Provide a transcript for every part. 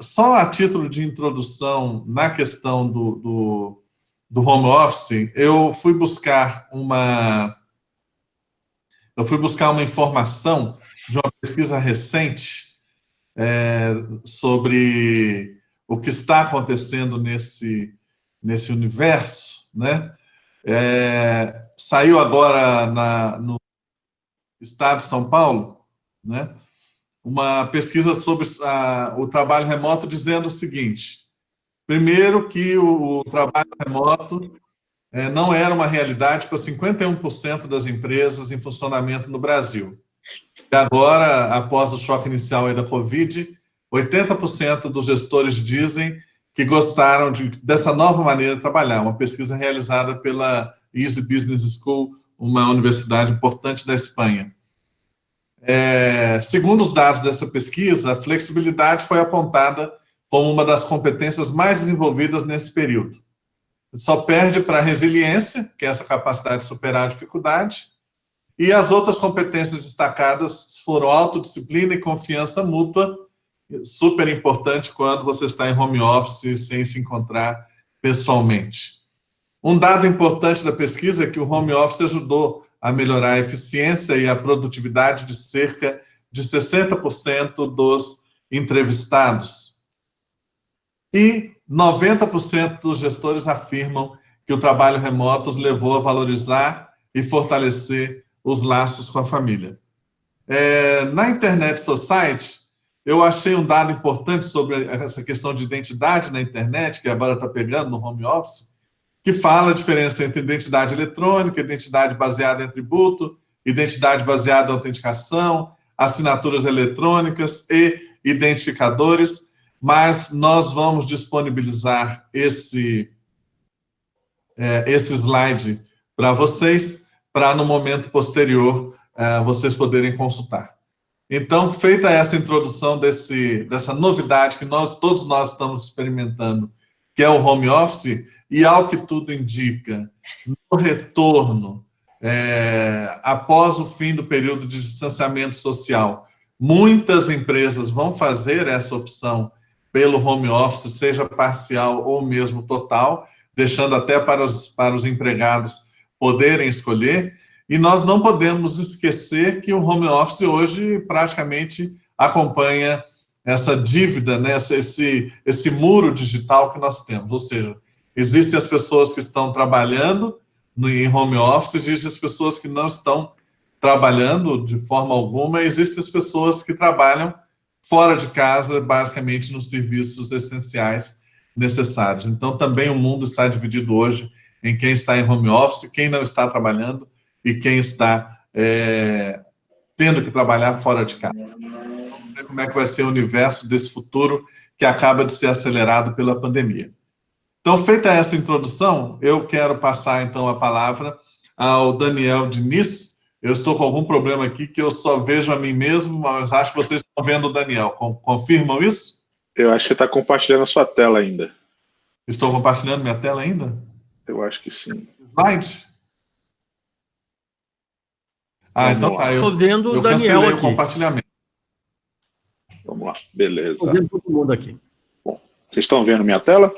Só a título de introdução na questão do home office, eu fui buscar uma informação de uma pesquisa recente sobre o que está acontecendo nesse universo, né? Saiu agora no estado de São Paulo, né? Uma pesquisa sobre o trabalho remoto dizendo o seguinte: primeiro, que o trabalho remoto não era uma realidade para 51% das empresas em funcionamento no Brasil. E agora, após o choque inicial aí da Covid, 80% dos gestores dizem que gostaram dessa nova maneira de trabalhar. Uma pesquisa realizada pela Easy Business School, uma universidade importante da Espanha. Segundo os dados dessa pesquisa, a flexibilidade foi apontada como uma das competências mais desenvolvidas nesse período. Só perde para a resiliência, que é essa capacidade de superar a dificuldade, e as outras competências destacadas foram autodisciplina e confiança mútua, super importante quando você está em home office sem se encontrar pessoalmente. Um dado importante da pesquisa é que o home office ajudou a melhorar a eficiência e a produtividade de cerca de 60% dos entrevistados. E 90% dos gestores afirmam que o trabalho remoto os levou a valorizar e fortalecer os laços com a família. Na Internet Society, eu achei um dado importante sobre essa questão de identidade na internet, que agora está pegando no home office, que fala a diferença entre identidade eletrônica, identidade baseada em atributo, identidade baseada em autenticação, assinaturas eletrônicas e identificadores, mas nós vamos disponibilizar esse slide para vocês, para no momento posterior vocês poderem consultar. Então, feita essa introdução dessa novidade que todos nós estamos experimentando, que é o home office, e ao que tudo indica, no retorno, após o fim do período de distanciamento social, muitas empresas vão fazer essa opção pelo home office, seja parcial ou mesmo total, deixando até para os empregados poderem escolher. E nós não podemos esquecer que o home office hoje praticamente acompanha essa dívida, né, esse muro digital que nós temos. Ou seja, existem as pessoas que estão trabalhando em home office, existem as pessoas que não estão trabalhando de forma alguma, e existem as pessoas que trabalham fora de casa, basicamente nos serviços essenciais necessários. Então, também o mundo está dividido hoje em quem está em home office, quem não está trabalhando, e quem está tendo que trabalhar fora de casa. Vamos ver como é que vai ser o universo desse futuro que acaba de ser acelerado pela pandemia. Então, feita essa introdução, eu quero passar, então, a palavra ao Daniel Diniz. Eu estou com algum problema aqui que eu só vejo a mim mesmo, mas acho que vocês estão vendo o Daniel. Confirmam isso? Eu acho que você está compartilhando a sua tela ainda. Estou compartilhando minha tela ainda? Eu acho que sim. Slide? Então tá. Estou vendo o Daniel aqui. O compartilhamento. Vamos lá, beleza. Estou vendo todo mundo aqui. Bom, vocês estão vendo minha tela?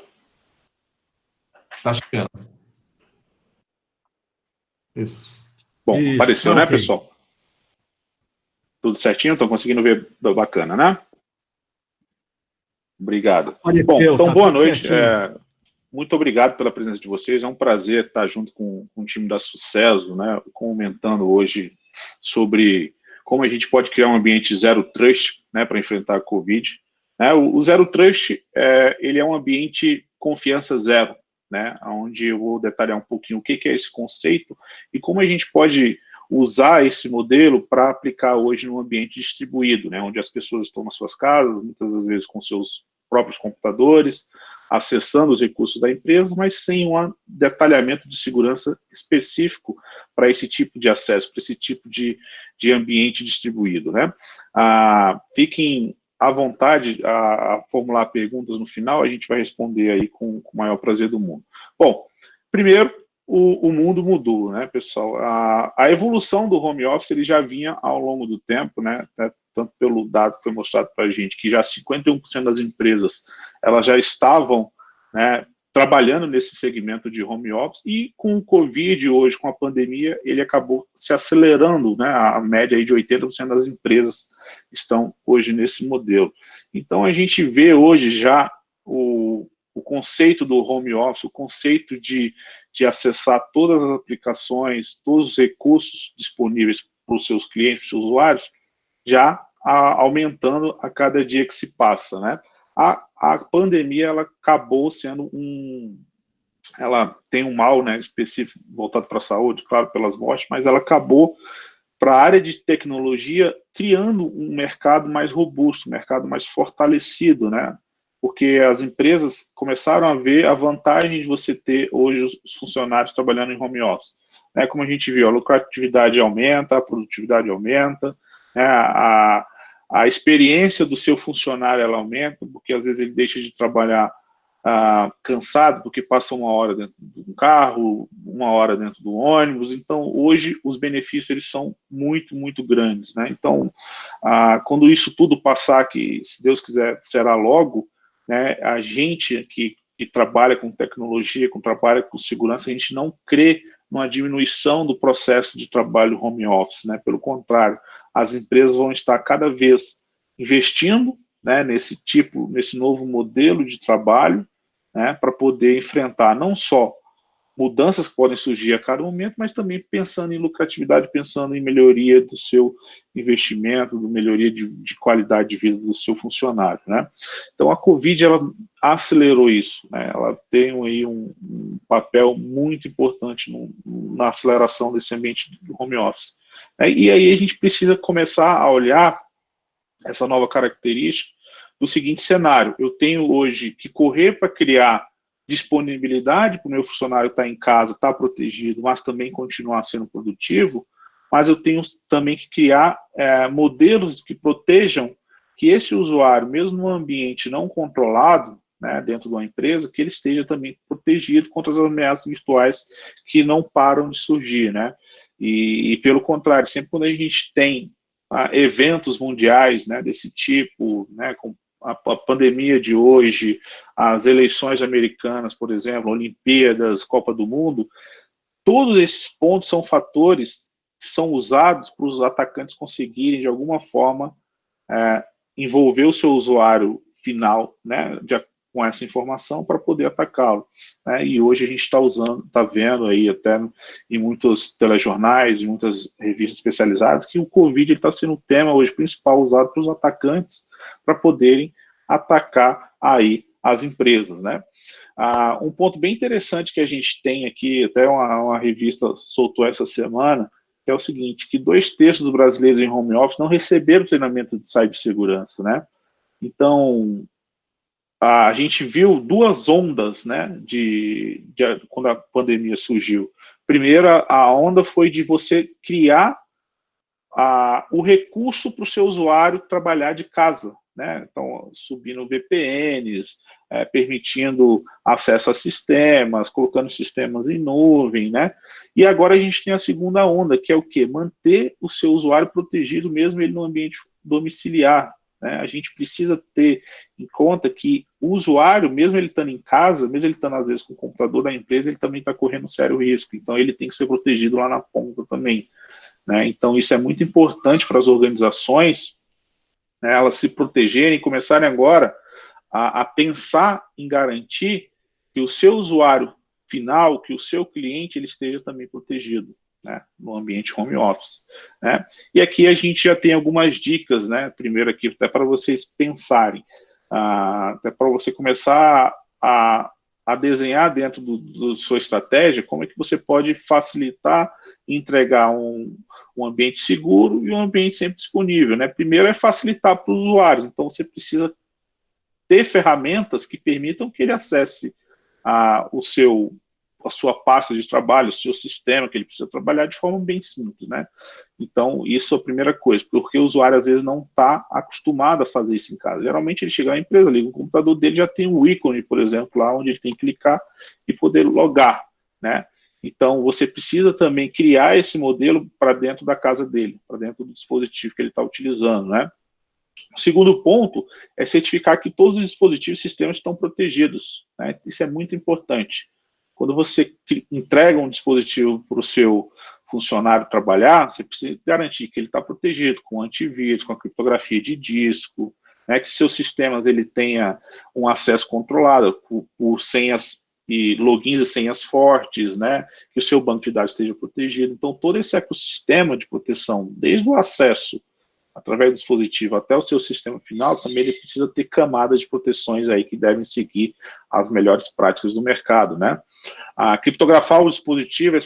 Está chegando. Isso. Bom, apareceu, né, pessoal? Tudo certinho? Estão conseguindo ver bacana, né? Obrigado. Bom, então boa noite. Muito obrigado pela presença de vocês. É um prazer estar junto com o time da Sucesso, né, comentando hoje sobre como a gente pode criar um ambiente zero trust, né, para enfrentar a Covid. O zero trust, ele é um ambiente confiança zero, né, onde eu vou detalhar um pouquinho o que é esse conceito e como a gente pode usar esse modelo para aplicar hoje no ambiente distribuído, né, onde as pessoas estão nas suas casas, muitas das vezes com seus próprios computadores, acessando os recursos da empresa, mas sem um detalhamento de segurança específico para esse tipo de acesso, para esse tipo de ambiente distribuído, né? Fiquem à vontade a formular perguntas no final, a gente vai responder aí com o maior prazer do mundo. Bom, primeiro, o mundo mudou, né, pessoal? A evolução do home office ele já vinha ao longo do tempo, né? tanto pelo dado que foi mostrado para a gente, que já 51% das empresas elas já estavam, né, trabalhando nesse segmento de home office, e com o Covid hoje, com a pandemia, ele acabou se acelerando, né, a média aí de 80% das empresas estão hoje nesse modelo. Então a gente vê hoje já o conceito do home office, o conceito de acessar todas as aplicações, todos os recursos disponíveis para os seus clientes, para os seus usuários, já aumentando a cada dia que se passa, né? A pandemia, ela acabou sendo ela tem um mal, né, específico voltado para a saúde, claro, pelas mortes, mas ela acabou para a área de tecnologia criando um mercado mais robusto, um mercado mais fortalecido, né? Porque as empresas começaram a ver a vantagem de você ter hoje os funcionários trabalhando em home office. Né? Como a gente viu, a lucratividade aumenta, a produtividade aumenta, né? A experiência do seu funcionário ela aumenta, porque às vezes ele deixa de trabalhar cansado, porque passa 1 hora dentro de um carro, 1 hora dentro do ônibus. Então, hoje, os benefícios eles são muito, muito grandes. Né? Então, quando isso tudo passar, que, se Deus quiser, será logo, né, a gente que trabalha com tecnologia, que trabalha com segurança, a gente não crê numa diminuição do processo de trabalho home office. Né? Pelo contrário, as empresas vão estar cada vez investindo, né, nesse novo modelo de trabalho, né, para poder enfrentar não só mudanças que podem surgir a cada momento, mas também pensando em lucratividade, pensando em melhoria do seu investimento, melhoria de qualidade de vida do seu funcionário. Né? Então, a Covid, ela acelerou isso, né? Ela tem aí um papel muito importante na aceleração desse ambiente do home office. E aí a gente precisa começar a olhar essa nova característica do seguinte cenário: eu tenho hoje que correr para criar disponibilidade para o meu funcionário estar em casa, estar protegido, mas também continuar sendo produtivo, mas eu tenho também que criar modelos que protejam que esse usuário, mesmo no ambiente não controlado, né, dentro de uma empresa, que ele esteja também protegido contra as ameaças virtuais que não param de surgir. Né? E pelo contrário, sempre quando a gente tem eventos mundiais, né, desse tipo, né, com a pandemia de hoje, as eleições americanas, por exemplo, Olimpíadas, Copa do Mundo, todos esses pontos são fatores que são usados para os atacantes conseguirem, de alguma forma, envolver o seu usuário final, né, com essa informação para poder atacá-lo. Né? E hoje a gente está vendo aí até em muitos telejornais, em muitas revistas especializadas, que o Covid está sendo o tema hoje principal usado pelos atacantes para poderem atacar aí as empresas. Né? Um ponto bem interessante que a gente tem aqui, até uma revista soltou essa semana, é o seguinte, que 2/3 dos brasileiros em home office não receberam treinamento de cibersegurança. Né? Então, a gente viu 2 ondas, né, quando a pandemia surgiu. Primeiro, a onda foi de você criar o recurso para o seu usuário trabalhar de casa. Né? Então, subindo VPNs, permitindo acesso a sistemas, colocando sistemas em nuvem. Né? E agora a gente tem a segunda onda, que é o quê? Manter o seu usuário protegido, mesmo ele no ambiente domiciliar. Né? A gente precisa ter em conta que o usuário, mesmo ele estando em casa, mesmo ele estando às vezes com o computador da empresa, ele também está correndo um sério risco. Então ele tem que ser protegido lá na ponta também. Né? Então isso é muito importante para as organizações, né, elas se protegerem e começarem agora a pensar em garantir que o seu usuário final, que o seu cliente, ele esteja também protegido. Né, no ambiente home office. Né? E aqui a gente já tem algumas dicas, né? Primeiro aqui, até para vocês pensarem, até para você começar a desenhar dentro da sua estratégia, como é que você pode facilitar e entregar um ambiente seguro e um ambiente sempre disponível. Né? Primeiro é facilitar para os usuários, então você precisa ter ferramentas que permitam que ele acesse a sua pasta de trabalho, o seu sistema que ele precisa trabalhar de forma bem simples, né? Então, isso é a primeira coisa, porque o usuário às vezes não está acostumado a fazer isso em casa. Geralmente ele chega na empresa, liga o computador dele, já tem um ícone, por exemplo, lá onde ele tem que clicar e poder logar, né? Então, você precisa também criar esse modelo para dentro da casa dele, para dentro do dispositivo que ele está utilizando, né? O segundo ponto é certificar que todos os dispositivos e sistemas estão protegidos, né? Isso é muito importante. Quando você entrega um dispositivo para o seu funcionário trabalhar, você precisa garantir que ele está protegido com antivírus, com a criptografia de disco, né, que seus sistemas ele tenha um acesso controlado por senhas e logins e senhas fortes, né, que o seu banco de dados esteja protegido. Então, todo esse ecossistema de proteção, desde o acesso através do dispositivo até o seu sistema final, também ele precisa ter camadas de proteções aí que devem seguir as melhores práticas do mercado, né? Criptografar o dispositivo,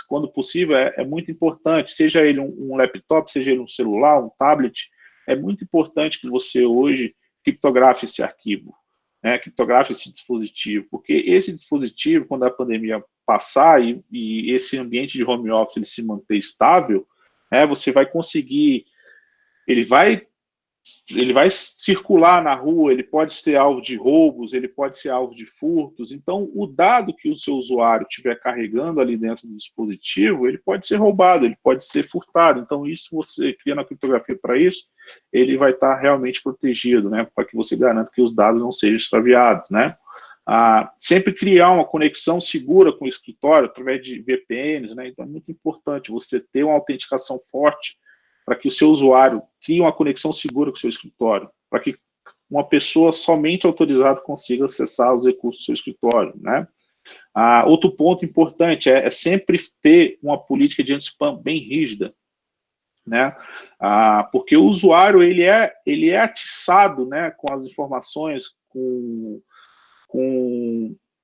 quando possível, é muito importante, seja ele um laptop, seja ele um celular, um tablet, é muito importante que você hoje criptografe esse arquivo, né? Criptografe esse dispositivo, porque esse dispositivo, quando a pandemia passar e esse ambiente de home office ele se manter estável, né, você vai conseguir. Ele vai circular na rua, ele pode ser alvo de roubos, ele pode ser alvo de furtos. Então, o dado que o seu usuário estiver carregando ali dentro do dispositivo, ele pode ser roubado, ele pode ser furtado. Então, isso você criando a criptografia para isso, ele vai estar realmente protegido, né? Para que você garanta que os dados não sejam extraviados, né? Sempre criar uma conexão segura com o escritório através de VPNs, né? Então, é muito importante você ter uma autenticação forte para que o seu usuário crie uma conexão segura com o seu escritório, para que uma pessoa somente autorizada consiga acessar os recursos do seu escritório, né? Outro ponto importante é sempre ter uma política de anti-spam bem rígida, né? Porque o usuário ele é atiçado, né, com as informações, com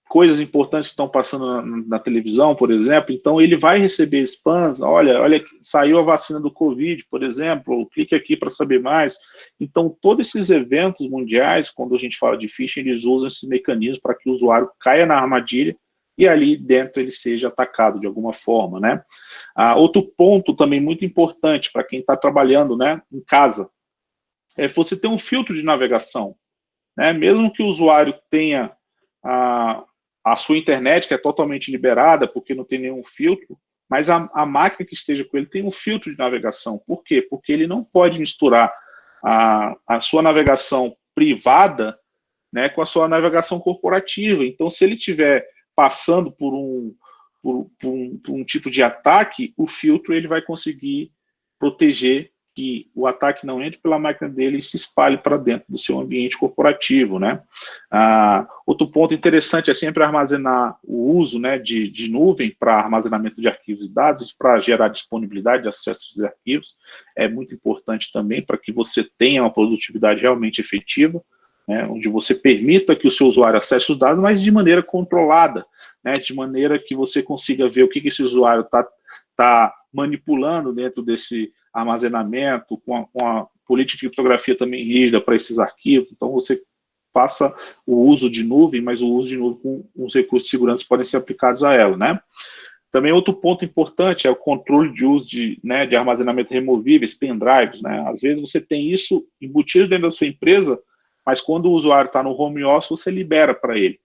coisas importantes que estão passando na televisão, por exemplo, então ele vai receber spams, olha, saiu a vacina do Covid, por exemplo, clique aqui para saber mais. Então, todos esses eventos mundiais, quando a gente fala de phishing, eles usam esses mecanismos para que o usuário caia na armadilha e ali dentro ele seja atacado de alguma forma, né? Outro ponto também muito importante para quem está trabalhando, né, em casa, é você ter um filtro de navegação, né? Mesmo que o usuário tenha a sua internet, que é totalmente liberada, porque não tem nenhum filtro, mas a máquina que esteja com ele tem um filtro de navegação. Por quê? Porque ele não pode misturar a sua navegação privada, né, com a sua navegação corporativa. Então, se ele estiver passando por um tipo de ataque, o filtro ele vai conseguir proteger que o ataque não entre pela máquina dele e se espalhe para dentro do seu ambiente corporativo, né? Outro ponto interessante é sempre armazenar o uso, né, de nuvem para armazenamento de arquivos e dados, para gerar disponibilidade de acesso a esses arquivos. É muito importante também para que você tenha uma produtividade realmente efetiva, né, onde você permita que o seu usuário acesse os dados, mas de maneira controlada, né, de maneira que você consiga ver o que esse usuário está manipulando dentro desse armazenamento, com a política de criptografia também rígida para esses arquivos. Então, você faça o uso de nuvem, mas o uso de nuvem com os recursos de segurança podem ser aplicados a ela, né? Também outro ponto importante é o controle de uso de armazenamento removíveis, pendrives, né? Às vezes você tem isso embutido dentro da sua empresa, mas quando o usuário está no home office, você libera para ele.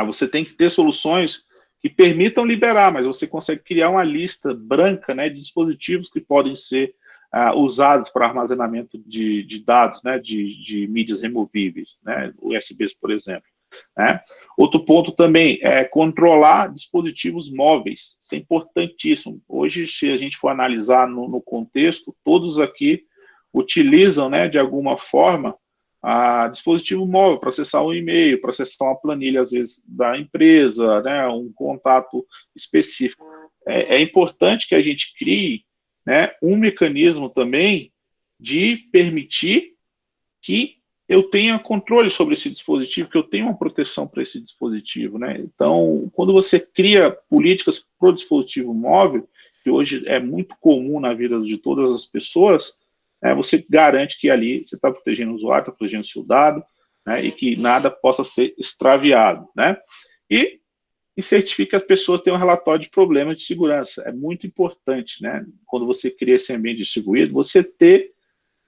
Você tem que ter soluções que permitam liberar, mas você consegue criar uma lista branca, né, de dispositivos que podem ser usados para armazenamento de dados, né, de mídias removíveis, né, USBs, por exemplo. Né? Outro ponto também é controlar dispositivos móveis. Isso é importantíssimo. Hoje, se a gente for analisar no contexto, todos aqui utilizam, né, de alguma forma, dispositivo móvel para acessar um e-mail, para acessar uma planilha, às vezes, da empresa, né, um contato específico. É importante que a gente crie, né, um mecanismo também de permitir que eu tenha controle sobre esse dispositivo, que eu tenha uma proteção para esse dispositivo, né? Então, quando você cria políticas para o dispositivo móvel, que hoje é muito comum na vida de todas as pessoas, você garante que ali você está protegendo o usuário, está protegendo o seu dado, né, e que nada possa ser extraviado, né? E certifica que as pessoas têm um relatório de problemas de segurança. É muito importante, né? Quando você cria esse ambiente distribuído, você ter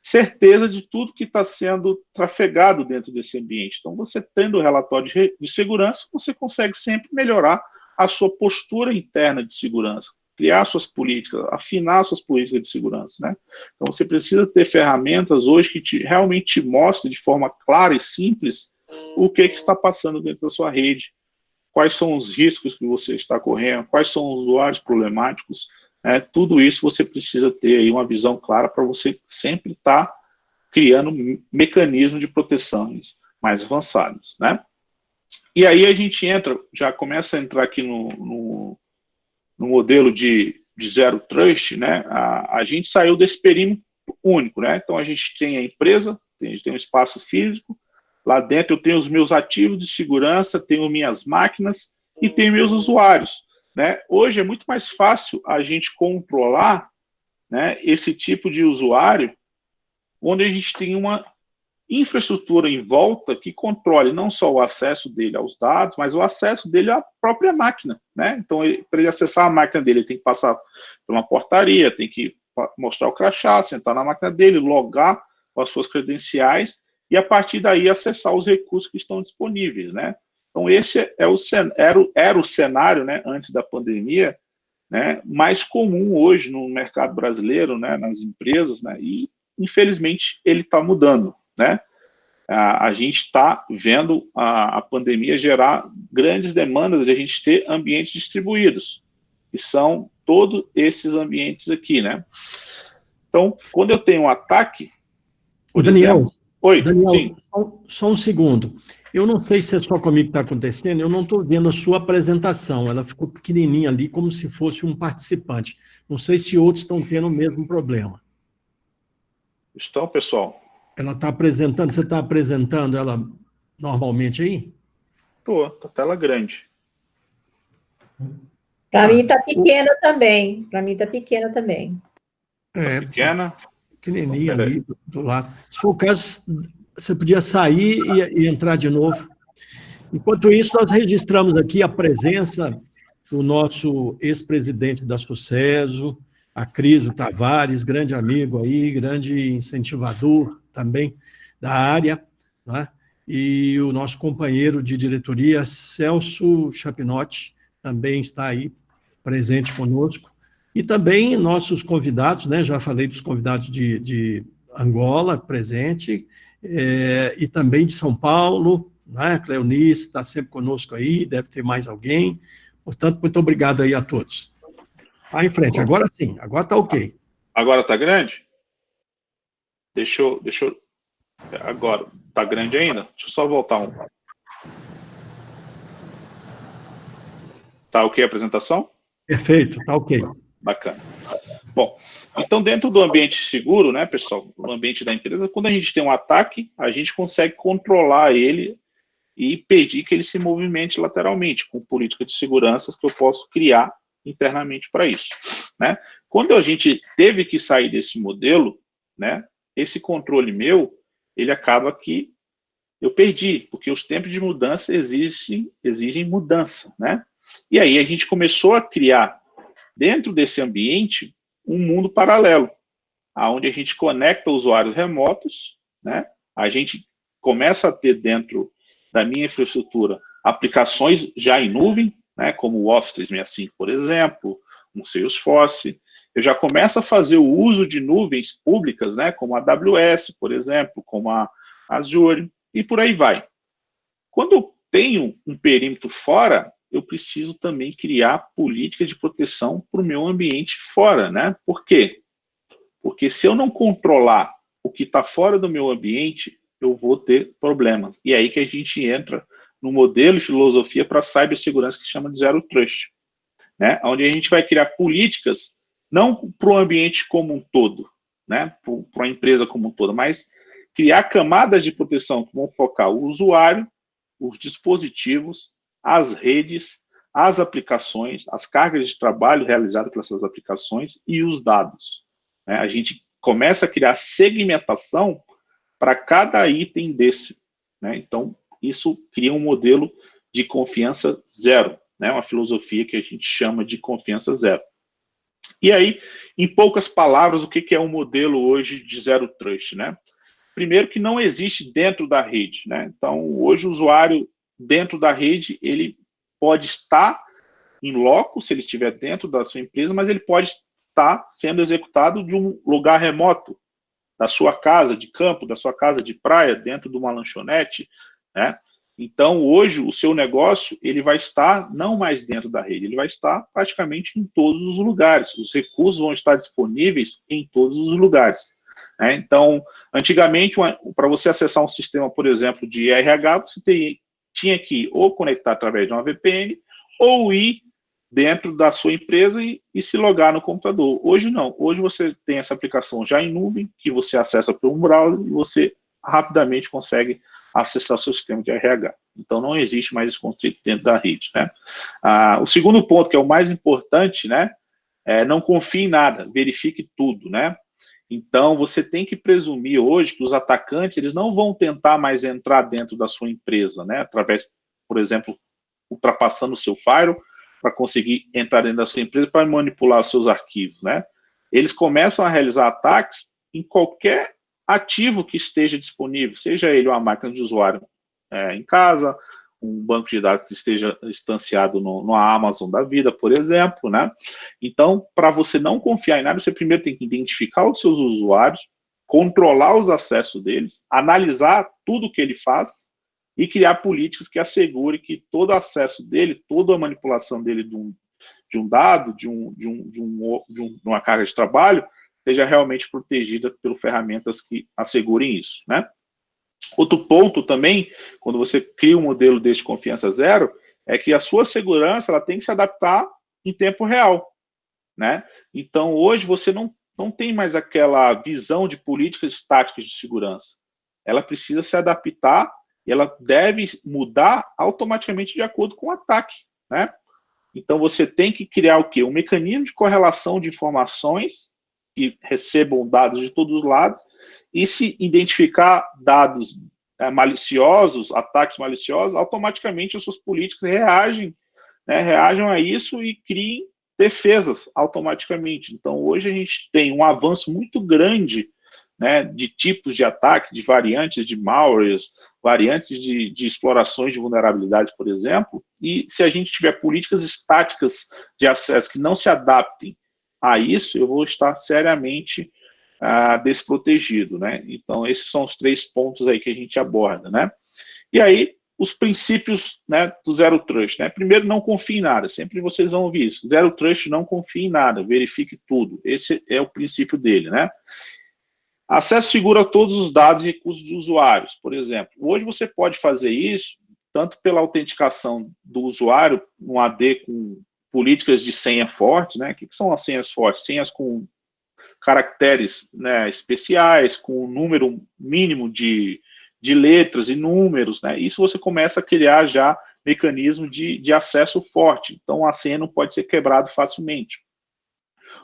certeza de tudo que está sendo trafegado dentro desse ambiente. Então, você tendo o relatório de segurança, você consegue sempre melhorar a sua postura interna de segurança. criar suas políticas, afinar suas políticas de segurança, né? Então, você precisa ter ferramentas hoje que realmente te mostrem de forma clara e simples o que está passando dentro da sua rede, quais são os riscos que você está correndo, quais são os usuários problemáticos, né? Tudo isso você precisa ter aí uma visão clara para você sempre estar criando mecanismos de proteções mais avançados, né? E aí a gente já começa a entrar aqui no modelo de Zero Trust, né? A gente saiu desse perímetro único, né? Então a gente tem a empresa, a gente tem um espaço físico, lá dentro eu tenho os meus ativos de segurança, tenho minhas máquinas e tenho meus usuários, né? Hoje é muito mais fácil a gente controlar, né, esse tipo de usuário, onde a gente tem uma infraestrutura em volta que controle não só o acesso dele aos dados, mas o acesso dele à própria máquina, né? Então, para ele acessar a máquina dele, ele tem que passar por uma portaria, tem que mostrar o crachá, sentar na máquina dele, logar com as suas credenciais e, a partir daí, acessar os recursos que estão disponíveis, né? Então, esse era o cenário, né, antes da pandemia, né, mais comum hoje no mercado brasileiro, né, nas empresas, né, e, infelizmente, ele está mudando, né? A gente está vendo a pandemia gerar grandes demandas de a gente ter ambientes distribuídos, que são todos esses ambientes aqui, né? Então, quando eu tenho um ataque... O Daniel, oi, Daniel, sim. só um segundo. Eu não sei se é só comigo que está acontecendo, eu não estou vendo a sua apresentação, ela ficou pequenininha ali, como se fosse um participante. Não sei se outros estão tendo o mesmo problema. Estão, pessoal? Ela está apresentando, você está apresentando ela normalmente aí? Estou, tá tela grande. Para mim está pequena também. Para mim está pequena também. É, pequena? Pequenininha ali do lado. Se for o caso, você podia sair e entrar de novo. Enquanto isso, nós registramos aqui a presença do nosso ex-presidente da Sucesso, a Criso Tavares, grande amigo aí, grande incentivador também da área, né? E o nosso companheiro de diretoria, Celso Chapinotti, também está aí presente conosco. E também nossos convidados, né? Já falei dos convidados de Angola, presente, e também de São Paulo, né? Cleonice está sempre conosco aí, deve ter mais alguém. Portanto, muito obrigado aí a todos. Vai em frente, agora sim, agora está ok. Agora está grande? Deixa eu... Agora, está grande ainda? Deixa eu só voltar um. Tá ok a apresentação? Perfeito, está ok. Bacana. Bom, então dentro do ambiente seguro, né, pessoal, no ambiente da empresa, quando a gente tem um ataque, a gente consegue controlar ele e impedir que ele se movimente lateralmente, com políticas de segurança que eu posso criar internamente para isso, né? Quando a gente teve que sair desse modelo, né, esse controle meu, ele acaba que eu perdi, porque os tempos de mudança exigem mudança, né? E aí a gente começou a criar, dentro desse ambiente, um mundo paralelo, onde a gente conecta usuários remotos, né? A gente começa a ter dentro da minha infraestrutura aplicações já em nuvem, né? Como o Office 365, por exemplo, um Salesforce. Eu já começo a fazer o uso de nuvens públicas, né? Como a AWS, por exemplo, como a Azure, e por aí vai. Quando eu tenho um perímetro fora, eu preciso também criar políticas de proteção para o meu ambiente fora, né? Por quê? Porque se eu não controlar o que está fora do meu ambiente, eu vou ter problemas. E é aí que a gente entra no modelo de filosofia para cibersegurança que chama de Zero Trust, né? Onde a gente vai criar políticas não para o ambiente como um todo, né? Para a empresa como um todo, mas criar camadas de proteção que vão focar o usuário, os dispositivos, as redes, as aplicações, as cargas de trabalho realizadas pelas essas aplicações e os dados, né? A gente começa a criar segmentação para cada item desse, né? Então, isso cria um modelo de confiança zero, né? Uma filosofia que a gente chama de confiança zero. E aí, em poucas palavras, o que é um modelo hoje de Zero Trust, né? Primeiro que não existe dentro da rede, né? Então, hoje o usuário dentro da rede, ele pode estar em loco, se ele estiver dentro da sua empresa, mas ele pode estar sendo executado de um lugar remoto, da sua casa de campo, da sua casa de praia, dentro de uma lanchonete, né? Então, hoje, o seu negócio, ele vai estar não mais dentro da rede, ele vai estar praticamente em todos os lugares. Os recursos vão estar disponíveis em todos os lugares, né? Então, antigamente, para você acessar um sistema, por exemplo, de RH, você tinha que ou conectar através de uma VPN, ou ir dentro da sua empresa e se logar no computador. Hoje não. Hoje você tem essa aplicação já em nuvem, que você acessa por um browser e você rapidamente consegue acessar o seu sistema de RH. Então, não existe mais esse conceito dentro da rede, né? O segundo ponto, que é o mais importante, né, não confie em nada, verifique tudo, né? Então, você tem que presumir hoje que os atacantes, eles não vão tentar mais entrar dentro da sua empresa, né, através, por exemplo, ultrapassando o seu firewall, para conseguir entrar dentro da sua empresa para manipular os seus arquivos, né? Eles começam a realizar ataques em qualquer ativo que esteja disponível, seja ele uma máquina de usuário em casa, um banco de dados que esteja instanciado no Amazon da vida, por exemplo, né? Então, para você não confiar em nada, você primeiro tem que identificar os seus usuários, controlar os acessos deles, analisar tudo que ele faz e criar políticas que assegurem que todo acesso dele, toda a manipulação dele de um dado, de uma carga de trabalho, seja realmente protegida por ferramentas que assegurem isso, né? Outro ponto também, quando você cria um modelo desse de confiança zero, é que a sua segurança ela tem que se adaptar em tempo real, né? Então, hoje, você não tem mais aquela visão de políticas estáticas de segurança. Ela precisa se adaptar e ela deve mudar automaticamente de acordo com o ataque, né? Então, você tem que criar o quê? Um mecanismo de correlação de informações que recebam dados de todos os lados e se identificar dados maliciosos, ataques maliciosos, automaticamente as suas políticas reagem a isso e criem defesas automaticamente. Então, hoje a gente tem um avanço muito grande, né, de tipos de ataque, de variantes de malwares, variantes de explorações de vulnerabilidades, por exemplo, e se a gente tiver políticas estáticas de acesso que não se adaptem a isso, eu vou estar seriamente desprotegido, né? Então, esses são os 3 pontos aí que a gente aborda, né? E aí, os princípios, né, do Zero Trust, né? Primeiro, não confie em nada, sempre vocês vão ouvir isso. Zero Trust, não confie em nada, verifique tudo. Esse é o princípio dele, né? Acesso seguro a todos os dados e recursos dos usuários, por exemplo. Hoje você pode fazer isso, tanto pela autenticação do usuário, um AD com políticas de senha fortes, né? O que são as senhas fortes? Senhas com caracteres, né, especiais, com um número mínimo de letras e números, né? Isso você começa a criar já mecanismo de acesso forte. Então, a senha não pode ser quebrada facilmente.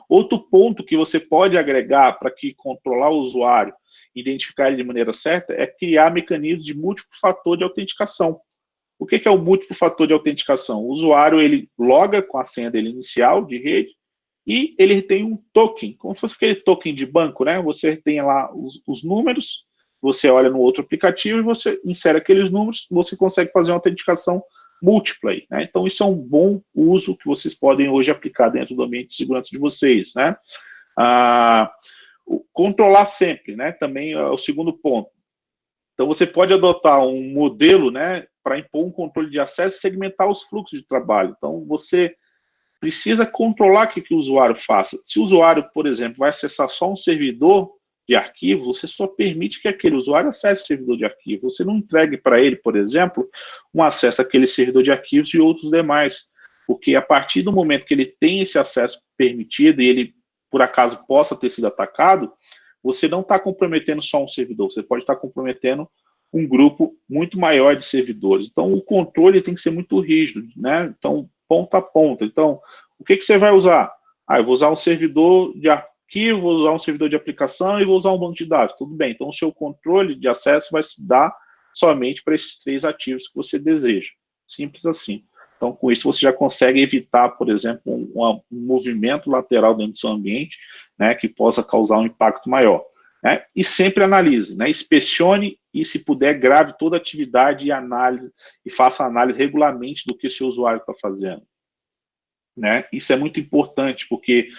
Outro ponto que você pode agregar para que controlar o usuário, identificar ele de maneira certa, é criar mecanismos de múltiplo fator de autenticação. O que é o múltiplo fator de autenticação? O usuário, ele loga com a senha dele inicial de rede e ele tem um token, como se fosse aquele token de banco, né? Você tem lá os números, você olha no outro aplicativo e você insere aqueles números, você consegue fazer uma autenticação múltipla aí, né? Então, isso é um bom uso que vocês podem hoje aplicar dentro do ambiente de segurança de vocês, né? Controlar sempre, né? Também é o segundo ponto. Então, você pode adotar um modelo, né, para impor um controle de acesso e segmentar os fluxos de trabalho. Então, você precisa controlar o que o usuário faça. Se o usuário, por exemplo, vai acessar só um servidor de arquivo, você só permite que aquele usuário acesse o servidor de arquivo. Você não entregue para ele, por exemplo, um acesso àquele servidor de arquivos e outros demais. Porque a partir do momento que ele tem esse acesso permitido e ele, por acaso, possa ter sido atacado, você não está comprometendo só um servidor, você pode estar comprometendo um grupo muito maior de servidores. Então, o controle tem que ser muito rígido, né? Então, ponta a ponta. Então, o que você vai usar? Eu vou usar um servidor de arquivo, vou usar um servidor de aplicação e vou usar um banco de dados. Tudo bem. Então, o seu controle de acesso vai se dar somente para esses 3 ativos que você deseja. Simples assim. Então, com isso, você já consegue evitar, por exemplo, um movimento lateral dentro do seu ambiente, né, que possa causar um impacto maior. Né? E sempre analise, né? Inspecione e, se puder, grave toda a atividade e análise, e faça análise regularmente do que o seu usuário está fazendo. né? Isso é muito importante, porque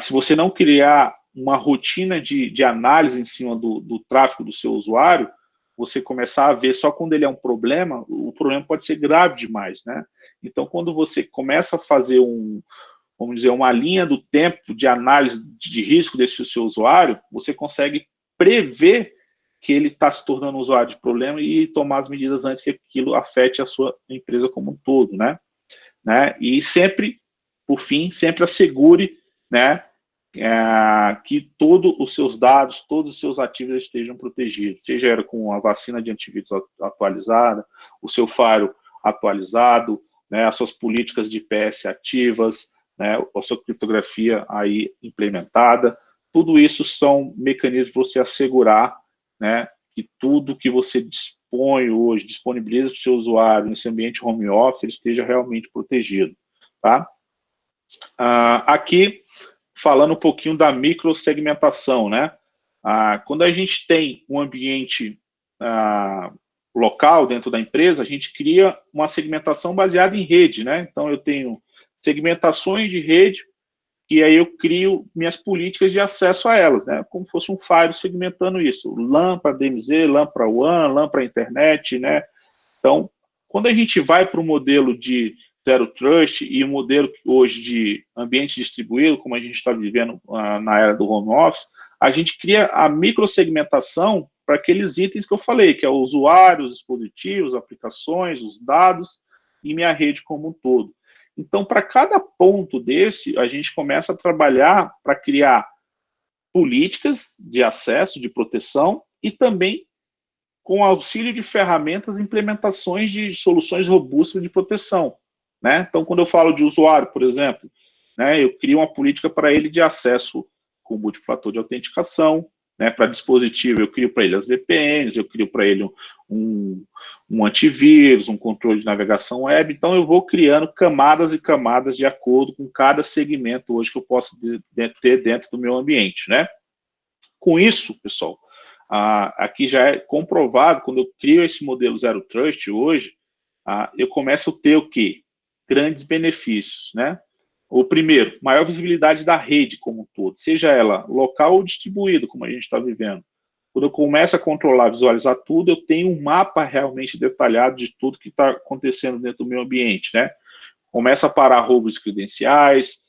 se você não criar uma rotina de análise em cima do tráfego do seu usuário, você começar a ver só quando ele é um problema, o problema pode ser grave demais, né? Então, quando você começa a fazer vamos dizer, uma linha do tempo de análise de risco desse seu usuário, você consegue prever que ele está se tornando um usuário de problema e tomar as medidas antes que aquilo afete a sua empresa como um todo, né? E sempre, por fim, sempre assegure, né, que todos os seus dados, todos os seus ativos estejam protegidos, seja com a vacina de antivírus atualizada, o seu firewall atualizado, né, as suas políticas de IPS ativas, né, a sua criptografia aí implementada. Tudo isso são mecanismos para você assegurar, né, que tudo que você dispõe hoje, disponibiliza para o seu usuário nesse ambiente home office, ele esteja realmente protegido, tá? Aqui, falando um pouquinho da microsegmentação, né? Quando a gente tem um ambiente local dentro da empresa, a gente cria uma segmentação baseada em rede, né? Então, eu tenho segmentações de rede, e aí eu crio minhas políticas de acesso a elas, né? Como se fosse um firewall segmentando isso. LAN para DMZ, LAN para WAN, LAN para internet, né? Então, quando a gente vai para o modelo de Zero Trust e o modelo hoje de ambiente distribuído, como a gente está vivendo na era do home office, a gente cria a microsegmentação para aqueles itens que eu falei, que é o usuário, os dispositivos, aplicações, os dados e minha rede como um todo. Então, para cada ponto desse, a gente começa a trabalhar para criar políticas de acesso, de proteção e também com auxílio de ferramentas, implementações de soluções robustas de proteção, né? Então, quando eu falo de usuário, por exemplo, né, eu crio uma política para ele de acesso com multifator de autenticação, né? Para dispositivo, eu crio para ele as VPNs, eu crio para ele um antivírus, um controle de navegação web. Então, eu vou criando camadas e camadas de acordo com cada segmento hoje que eu posso ter dentro do meu ambiente, né? Com isso, pessoal, aqui já é comprovado, quando eu crio esse modelo Zero Trust hoje, eu começo a ter o quê? Grandes benefícios, né? O primeiro, maior visibilidade da rede como um todo, seja ela local ou distribuída, como a gente está vivendo. Quando eu começo a controlar, visualizar tudo, eu tenho um mapa realmente detalhado de tudo que está acontecendo dentro do meu ambiente, né? Começa a parar roubos de credenciais,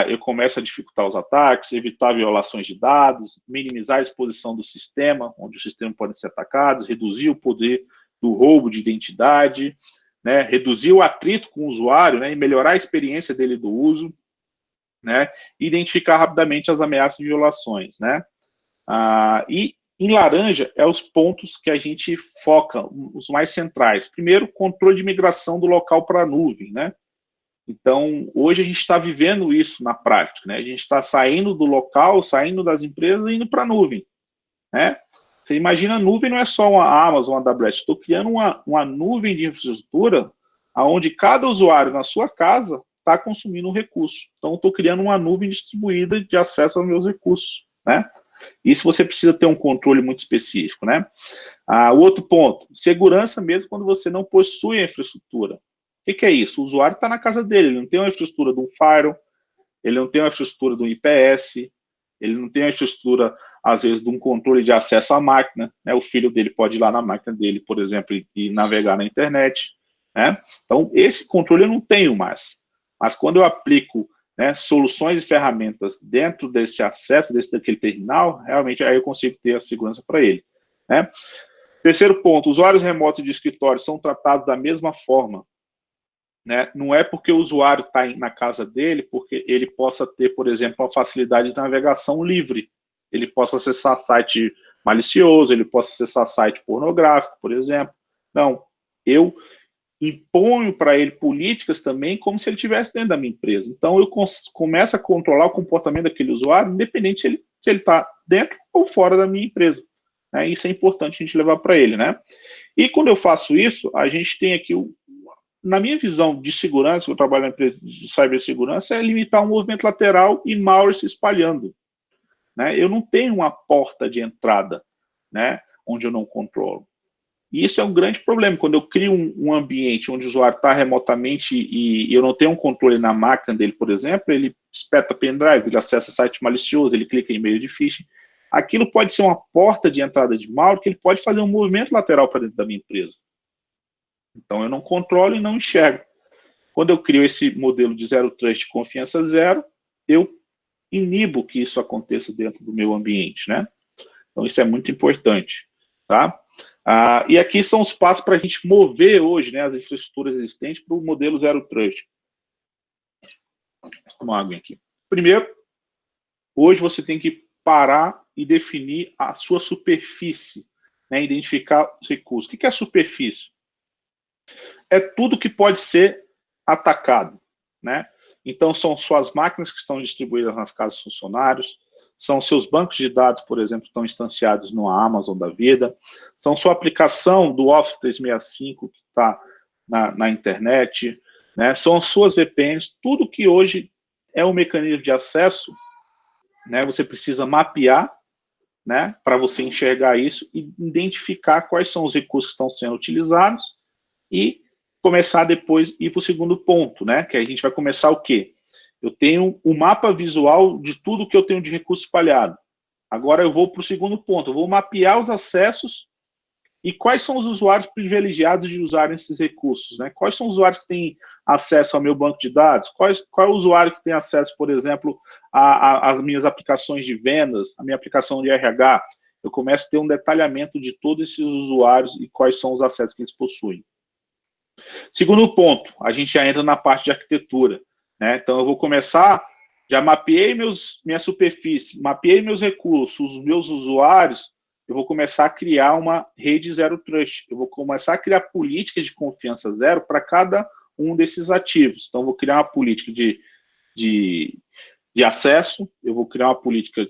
eu começo a dificultar os ataques, evitar violações de dados, minimizar a exposição do sistema, onde o sistema pode ser atacado, reduzir o poder do roubo de identidade, né, reduzir o atrito com o usuário, né, e melhorar a experiência dele do uso, né, identificar rapidamente as ameaças e violações, né. E em laranja é os pontos que a gente foca, os mais centrais. Primeiro, controle de migração do local para a nuvem, né. Então, hoje a gente está vivendo isso na prática, né? A gente está saindo do local, saindo das empresas e indo para a nuvem, né? Você imagina, a nuvem não é só uma Amazon, uma AWS. Estou criando uma nuvem de infraestrutura onde cada usuário na sua casa está consumindo um recurso. Então, estou criando uma nuvem distribuída de acesso aos meus recursos, né? Isso você precisa ter um controle muito específico, né? O outro ponto, segurança mesmo quando você não possui a infraestrutura. O que é isso? O usuário está na casa dele, ele não tem uma infraestrutura de um firewall, ele não tem uma infraestrutura de um IPS, ele não tem uma infraestrutura, às vezes, de um controle de acesso à máquina, né? O filho dele pode ir lá na máquina dele, por exemplo, e navegar na internet, né? Então, esse controle eu não tenho mais. Mas quando eu aplico, né, soluções e ferramentas dentro desse acesso, daquele terminal, realmente aí eu consigo ter a segurança para ele, né? Terceiro ponto, usuários remotos de escritório são tratados da mesma forma, né? Não é porque o usuário está na casa dele, porque ele possa ter, por exemplo, uma facilidade de navegação livre. Ele possa acessar site malicioso, ele possa acessar site pornográfico, por exemplo. Não, eu imponho para ele políticas também como se ele estivesse dentro da minha empresa. Então, eu começo a controlar o comportamento daquele usuário, independente se ele está dentro ou fora da minha empresa, né? Isso é importante a gente levar para ele, né? E quando eu faço isso, a gente tem aqui na minha visão de segurança, eu trabalho na empresa de cibersegurança, é limitar o movimento lateral e malware se espalhando, né? Eu não tenho uma porta de entrada, né, onde eu não controlo. E isso é um grande problema. Quando eu crio um ambiente onde o usuário está remotamente e eu não tenho um controle na máquina dele, por exemplo, ele espeta pendrive, ele acessa site malicioso, ele clica em e-mail de phishing. Aquilo pode ser uma porta de entrada de malware que ele pode fazer um movimento lateral para dentro da minha empresa. Então, eu não controlo e não enxergo. Quando eu crio esse modelo de Zero Trust, confiança zero, eu inibo que isso aconteça dentro do meu ambiente, né? Então, isso é muito importante, tá? E aqui são os passos para a gente mover hoje, né, as infraestruturas existentes para o modelo Zero Trust. Vou tomar uma água aqui. Primeiro, hoje você tem que parar e definir a sua superfície, né, identificar os recursos. O que é a superfície? É tudo que pode ser atacado, né? Então, são suas máquinas que estão distribuídas nas casas dos funcionários, são seus bancos de dados, por exemplo, que estão instanciados no Amazon da vida, são sua aplicação do Office 365 que está na internet, né? São suas VPNs, tudo que hoje é um mecanismo de acesso, né? Você precisa mapear, né? Para você enxergar isso e identificar quais são os recursos que estão sendo utilizados e começar depois a ir para o segundo ponto, né? Que a gente vai começar o quê? Eu tenho o mapa visual de tudo que eu tenho de recurso espalhado. Agora eu vou para o segundo ponto, eu vou mapear os acessos e quais são os usuários privilegiados de usarem esses recursos, né? Quais são os usuários que têm acesso ao meu banco de dados? Qual é o usuário que tem acesso, por exemplo, às minhas aplicações de vendas, a minha aplicação de RH? Eu começo a ter um detalhamento de todos esses usuários e quais são os acessos que eles possuem. Segundo ponto, a gente já entra na parte de arquitetura, né? Então, eu vou começar, já mapeei minha superfície, mapeei meus recursos, os meus usuários, eu vou começar a criar uma rede Zero Trust. Eu vou começar a criar políticas de confiança zero para cada um desses ativos. Então, eu vou criar uma política de acesso, eu vou criar uma política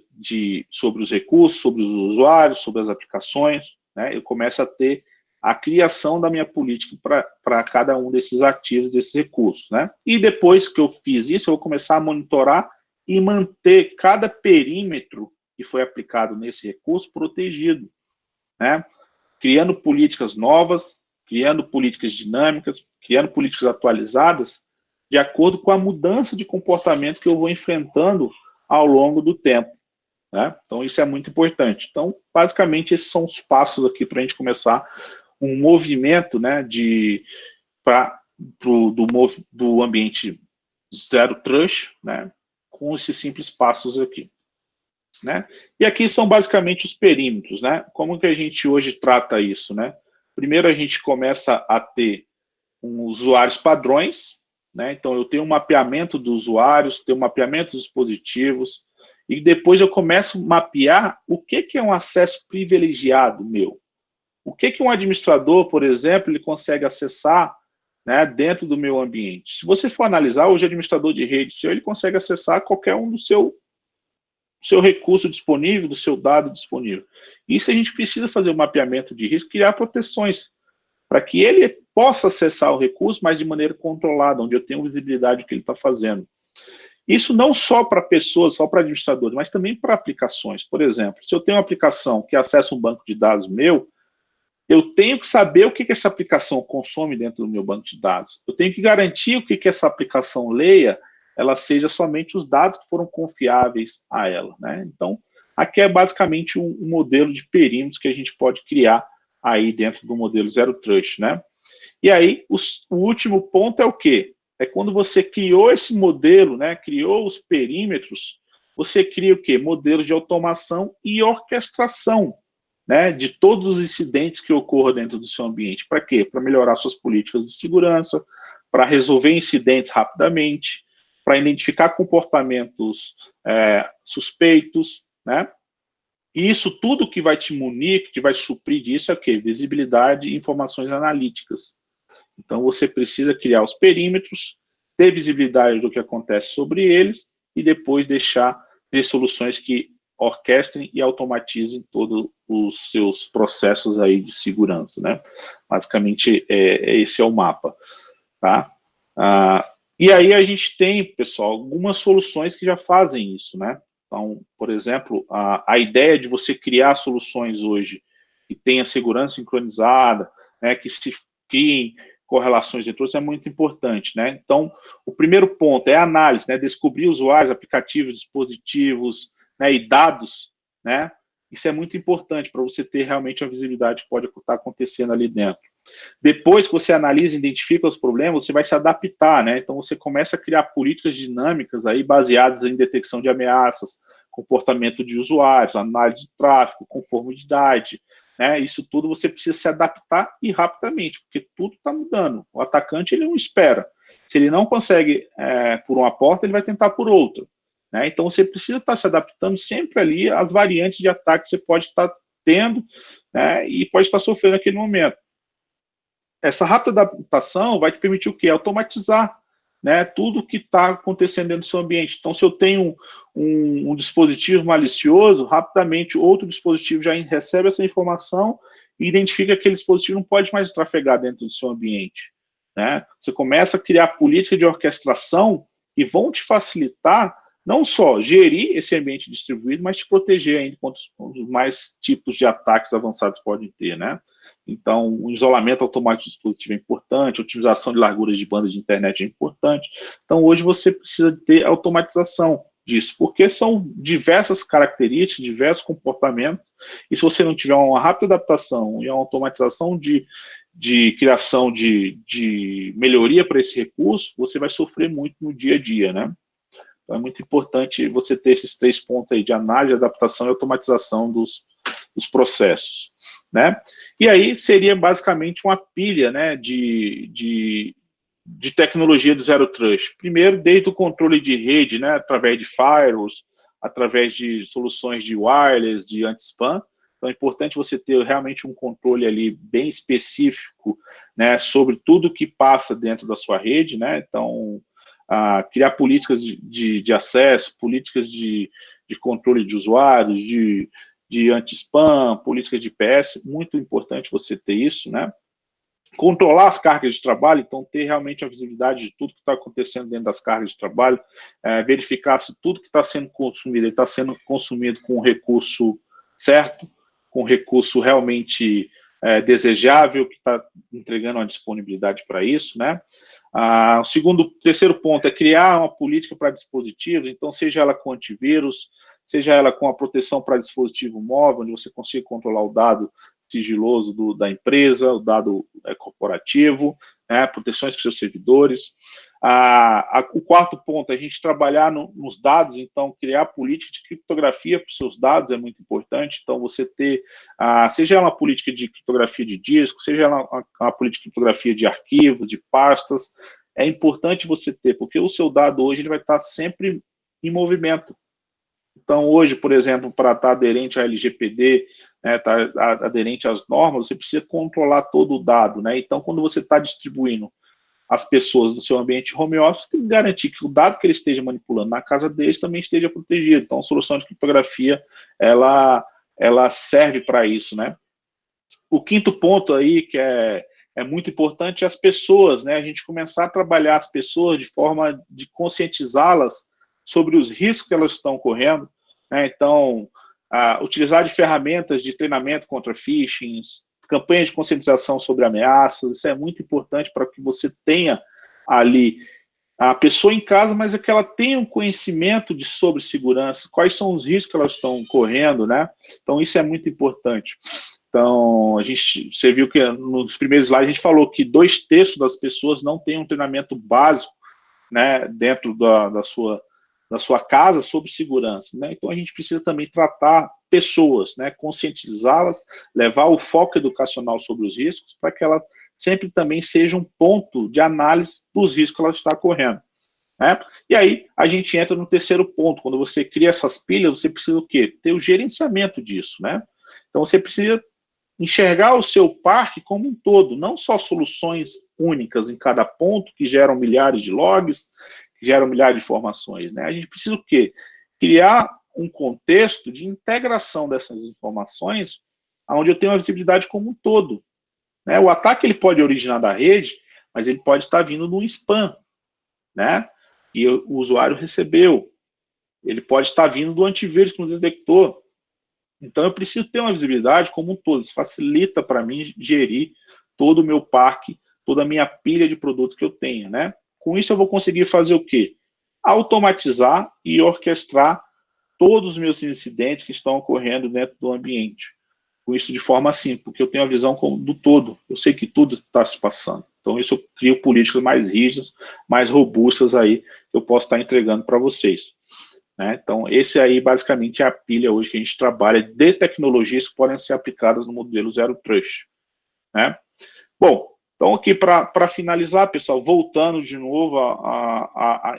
sobre os recursos, sobre os usuários, sobre as aplicações, né? Eu começo a ter a criação da minha política para cada um desses ativos, desses recursos, né? E depois que eu fiz isso, eu vou começar a monitorar e manter cada perímetro que foi aplicado nesse recurso protegido, né? Criando políticas novas, criando políticas dinâmicas, criando políticas atualizadas, de acordo com a mudança de comportamento que eu vou enfrentando ao longo do tempo, né? Então, isso é muito importante. Então, basicamente, esses são os passos aqui para a gente começar um movimento, né, do ambiente Zero Trust, né, com esses simples passos aqui, né? E aqui são basicamente os perímetros, né? Como que a gente hoje trata isso, né? Primeiro a gente começa a ter usuários padrões, né? Então eu tenho um mapeamento dos usuários, tenho um mapeamento dos dispositivos, e depois eu começo a mapear o que é um acesso privilegiado meu. O que um administrador, por exemplo, ele consegue acessar, né, dentro do meu ambiente? Se você for analisar, hoje o administrador de rede seu, ele consegue acessar qualquer um do seu recurso disponível, do seu dado disponível. Isso a gente precisa fazer um mapeamento de risco, criar proteções, para que ele possa acessar o recurso, mas de maneira controlada, onde eu tenho visibilidade do que ele está fazendo. Isso não só para pessoas, só para administradores, mas também para aplicações. Por exemplo, se eu tenho uma aplicação que acessa um banco de dados meu, eu tenho que saber o que essa aplicação consome dentro do meu banco de dados. Eu tenho que garantir o que essa aplicação leia, ela seja somente os dados que foram confiáveis a ela, né? Então, aqui é basicamente um modelo de perímetros que a gente pode criar aí dentro do modelo Zero Trust, né? E aí, o último ponto é o quê? É quando você criou esse modelo, né? Criou os perímetros, você cria o quê? Modelo de automação e orquestração, né, de todos os incidentes que ocorram dentro do seu ambiente. Para quê? Para melhorar suas políticas de segurança, para resolver incidentes rapidamente, para identificar comportamentos suspeitos, né? E isso tudo que vai te munir, que vai suprir disso é o quê? Visibilidade e informações analíticas. Então, você precisa criar os perímetros, ter visibilidade do que acontece sobre eles e depois ter soluções que orquestrem e automatizem todos os seus processos aí de segurança, né? Basicamente, esse é o mapa, tá? E aí a gente tem, pessoal, algumas soluções que já fazem isso, né? Então, por exemplo, a ideia de você criar soluções hoje que tenha segurança sincronizada, né, que se criem correlações entre outros, é muito importante, né? Então, o primeiro ponto é a análise, né? Descobrir usuários, aplicativos, dispositivos, né, e dados, né? Isso é muito importante para você ter realmente a visibilidade que pode estar acontecendo ali dentro. Depois que você analisa e identifica os problemas, você vai se adaptar, né? Então, você começa a criar políticas dinâmicas aí baseadas em detecção de ameaças, comportamento de usuários, análise de tráfego, conformidade, né? Isso tudo você precisa se adaptar e rapidamente, porque tudo está mudando. O atacante, ele não espera. Se ele não consegue por uma porta, ele vai tentar por outra, né? Então, você precisa estar se adaptando sempre ali às variantes de ataque que você pode estar tendo, né? E pode estar sofrendo naquele momento. Essa rápida adaptação vai te permitir o quê? Automatizar, né, tudo que está acontecendo dentro do seu ambiente. Então, se eu tenho um dispositivo malicioso, rapidamente outro dispositivo já recebe essa informação e identifica que aquele dispositivo não pode mais trafegar dentro do seu ambiente, né? Você começa a criar política de orquestração que vão te facilitar não só gerir esse ambiente distribuído, mas te proteger ainda contra os mais tipos de ataques avançados que podem ter, né? Então, o isolamento automático do dispositivo é importante, a otimização de larguras de banda de internet é importante. Então, hoje você precisa ter automatização disso, porque são diversas características, diversos comportamentos, e se você não tiver uma rápida adaptação e uma automatização de criação de melhoria para esse recurso, você vai sofrer muito no dia a dia, né? Então, é muito importante você ter esses 3 pontos aí de análise, adaptação e automatização dos processos, né? E aí seria basicamente uma pilha, né, de tecnologia do Zero Trust. Primeiro, desde o controle de rede, né, através de firewalls, através de soluções de wireless, de anti-spam. Então, é importante você ter realmente um controle ali bem específico, né, sobre tudo que passa dentro da sua rede, né? Então, criar políticas de acesso, políticas de controle de usuários, de anti-spam, políticas de IPS, muito importante você ter isso, né? Controlar as cargas de trabalho, então ter realmente a visibilidade de tudo que está acontecendo dentro das cargas de trabalho, verificar se tudo que está sendo consumido está sendo consumido com o recurso certo, com o recurso realmente desejável, que está entregando uma disponibilidade para isso, né? Terceiro ponto é criar uma política para dispositivos, então seja ela com antivírus, seja ela com a proteção para dispositivo móvel, onde você consiga controlar o dado sigiloso da empresa, o dado corporativo, né, proteções para seus servidores. O quarto ponto é a gente trabalhar nos dados, então criar política de criptografia para os seus dados é muito importante, então você ter, seja ela uma política de criptografia de disco, seja ela uma política de criptografia de arquivos, de pastas, é importante você ter, porque o seu dado hoje ele vai estar sempre em movimento. Então, hoje, por exemplo, para estar aderente à LGPD, né, estar aderente às normas, você precisa controlar todo o dado, né? Então, quando você está distribuindo as pessoas do seu ambiente home office, tem que garantir que o dado que ele esteja manipulando na casa deles também esteja protegido. Então, a solução de criptografia, ela serve para isso, né? O quinto ponto aí, que é muito importante, é as pessoas, né? A gente começar a trabalhar as pessoas de forma de conscientizá-las sobre os riscos que elas estão correndo, né? Então, utilizar de ferramentas de treinamento contra phishing, campanhas de conscientização sobre ameaças, isso é muito importante para que você tenha ali a pessoa em casa, mas é que ela tenha um conhecimento sobre segurança, quais são os riscos que elas estão correndo, né? Então, isso é muito importante. Então, você viu que nos primeiros slides a gente falou que 2/3 das pessoas não têm um treinamento básico, né, dentro da sua casa sobre segurança, né? Então a gente precisa também tratar pessoas, né, conscientizá-las, levar o foco educacional sobre os riscos para que ela sempre também seja um ponto de análise dos riscos que ela está correndo, né? E aí a gente entra no terceiro ponto, quando você cria essas pilhas, você precisa o quê? Ter o gerenciamento disso, né? Então você precisa enxergar o seu parque como um todo, não só soluções únicas em cada ponto que geram milhares de logs, geram milhares de informações, né? A gente precisa o quê? Criar um contexto de integração dessas informações, onde eu tenho a visibilidade como um todo, né? O ataque ele pode originar da rede, mas ele pode estar vindo de um spam, né? E o usuário recebeu. Ele pode estar vindo do antivírus que nos detectou. Então, eu preciso ter uma visibilidade como um todo. Isso facilita para mim gerir todo o meu parque, toda a minha pilha de produtos que eu tenho, né? Com isso, eu vou conseguir fazer o quê? Automatizar e orquestrar todos os meus incidentes que estão ocorrendo dentro do ambiente. Com isso de forma simples, porque eu tenho a visão do todo. Eu sei que tudo está se passando. Então, isso eu crio políticas mais rígidas, mais robustas aí, que eu posso estar entregando para vocês. Né? Então, esse aí, basicamente, é a pilha hoje que a gente trabalha de tecnologias que podem ser aplicadas no modelo Zero Trust. Né? Bom, então aqui para finalizar, pessoal, voltando de novo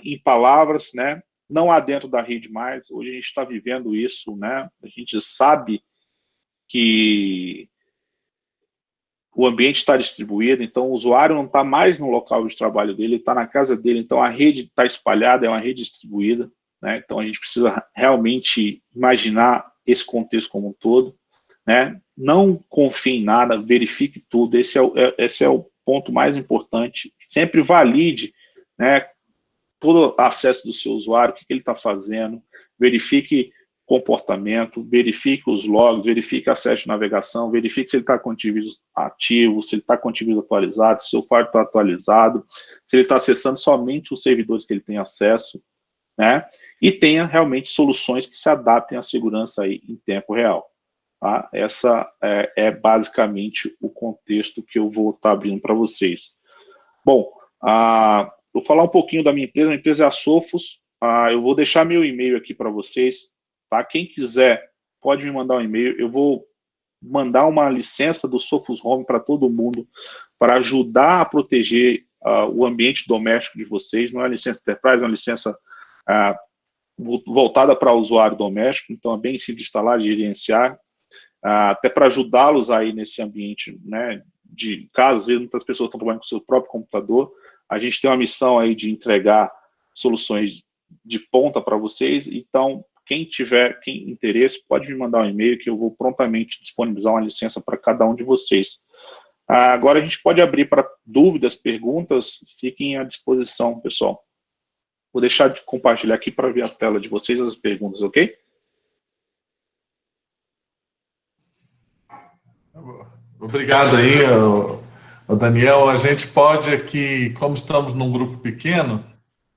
em palavras, né? Não há dentro da rede mais, hoje a gente está vivendo isso, né? A gente sabe que o ambiente está distribuído, então o usuário não está mais no local de trabalho dele, ele está na casa dele, então a rede está espalhada, é uma rede distribuída, né? Então a gente precisa realmente imaginar esse contexto como um todo, né? Não confie em nada, verifique tudo, esse é o ponto mais importante, sempre valide, né, todo o acesso do seu usuário, o que ele está fazendo, verifique comportamento, verifique os logs, verifique acesso de navegação, verifique se ele está com antivírus ativo, se ele está com antivírus atualizado, se o seu firewall está atualizado, se ele está acessando somente os servidores que ele tem acesso, né? E tenha realmente soluções que se adaptem à segurança aí em tempo real. Tá? Essa é basicamente o contexto que eu vou estar abrindo para vocês. Bom, vou falar um pouquinho da minha empresa é a Sophos. Eu vou deixar meu e-mail aqui para vocês. Tá? Quem quiser pode me mandar um e-mail. Eu vou mandar uma licença do Sophos Home para todo mundo, para ajudar a proteger o ambiente doméstico de vocês. Não é licença Enterprise, é uma licença voltada para o usuário doméstico, então é bem simples de instalar, de gerenciar, até para ajudá-los aí nesse ambiente, né, de caso, às vezes muitas pessoas estão trabalhando com o seu próprio computador, a gente tem uma missão aí de entregar soluções de ponta para vocês, então quem tiver interesse pode me mandar um e-mail que eu vou prontamente disponibilizar uma licença para cada um de vocês. Agora a gente pode abrir para dúvidas, perguntas, fiquem à disposição, pessoal. Vou deixar de compartilhar aqui para ver a tela de vocês as perguntas, ok? Obrigado aí, Daniel. A gente pode aqui, como estamos num grupo pequeno,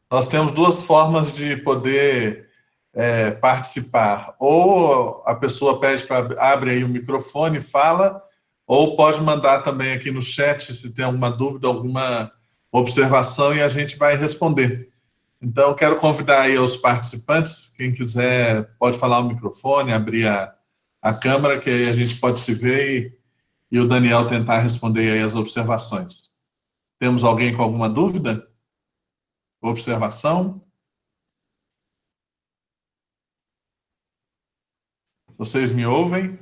nós temos duas formas de poder participar. Ou a pessoa pede para abre aí o microfone e fala, ou pode mandar também aqui no chat se tem alguma dúvida, alguma observação e a gente vai responder. Então, quero convidar aí os participantes, quem quiser pode falar o microfone, abrir a câmera, que aí a gente pode se ver e o Daniel tentar responder aí as observações. Temos alguém com alguma dúvida? Observação? Vocês me ouvem?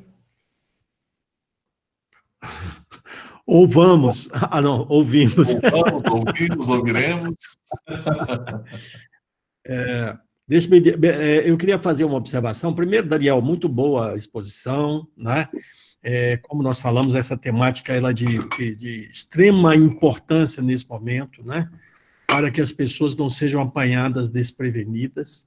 Ouvamos. Não, ouvimos. Ouvimos, ouviremos. Eu queria fazer uma observação. Primeiro, Daniel, muito boa a exposição, né? Como nós falamos, essa temática ela é de extrema importância nesse momento, né? Para que as pessoas não sejam apanhadas desprevenidas.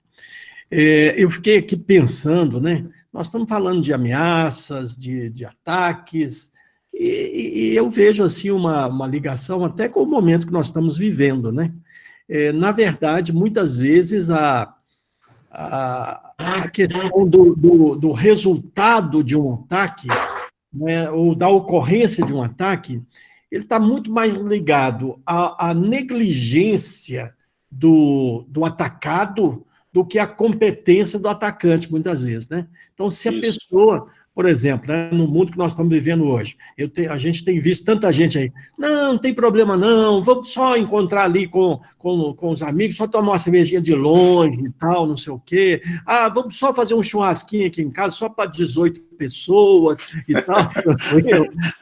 Eu fiquei aqui pensando, né? Nós estamos falando de ameaças, de ataques, e eu vejo assim uma ligação até com o momento que nós estamos vivendo, né? Na verdade, muitas vezes a questão do resultado de um ataque, né, ou da ocorrência de um ataque, ele está muito mais ligado à negligência do atacado do que à competência do atacante, muitas vezes, né? Então, se a pessoa, por exemplo, né, no mundo que nós estamos vivendo hoje, a gente tem visto tanta gente aí, não tem problema não, vamos só encontrar ali com os amigos, só tomar uma cervejinha de longe e tal, não sei o quê, vamos só fazer um churrasquinho aqui em casa, só para 18 pessoas e tal,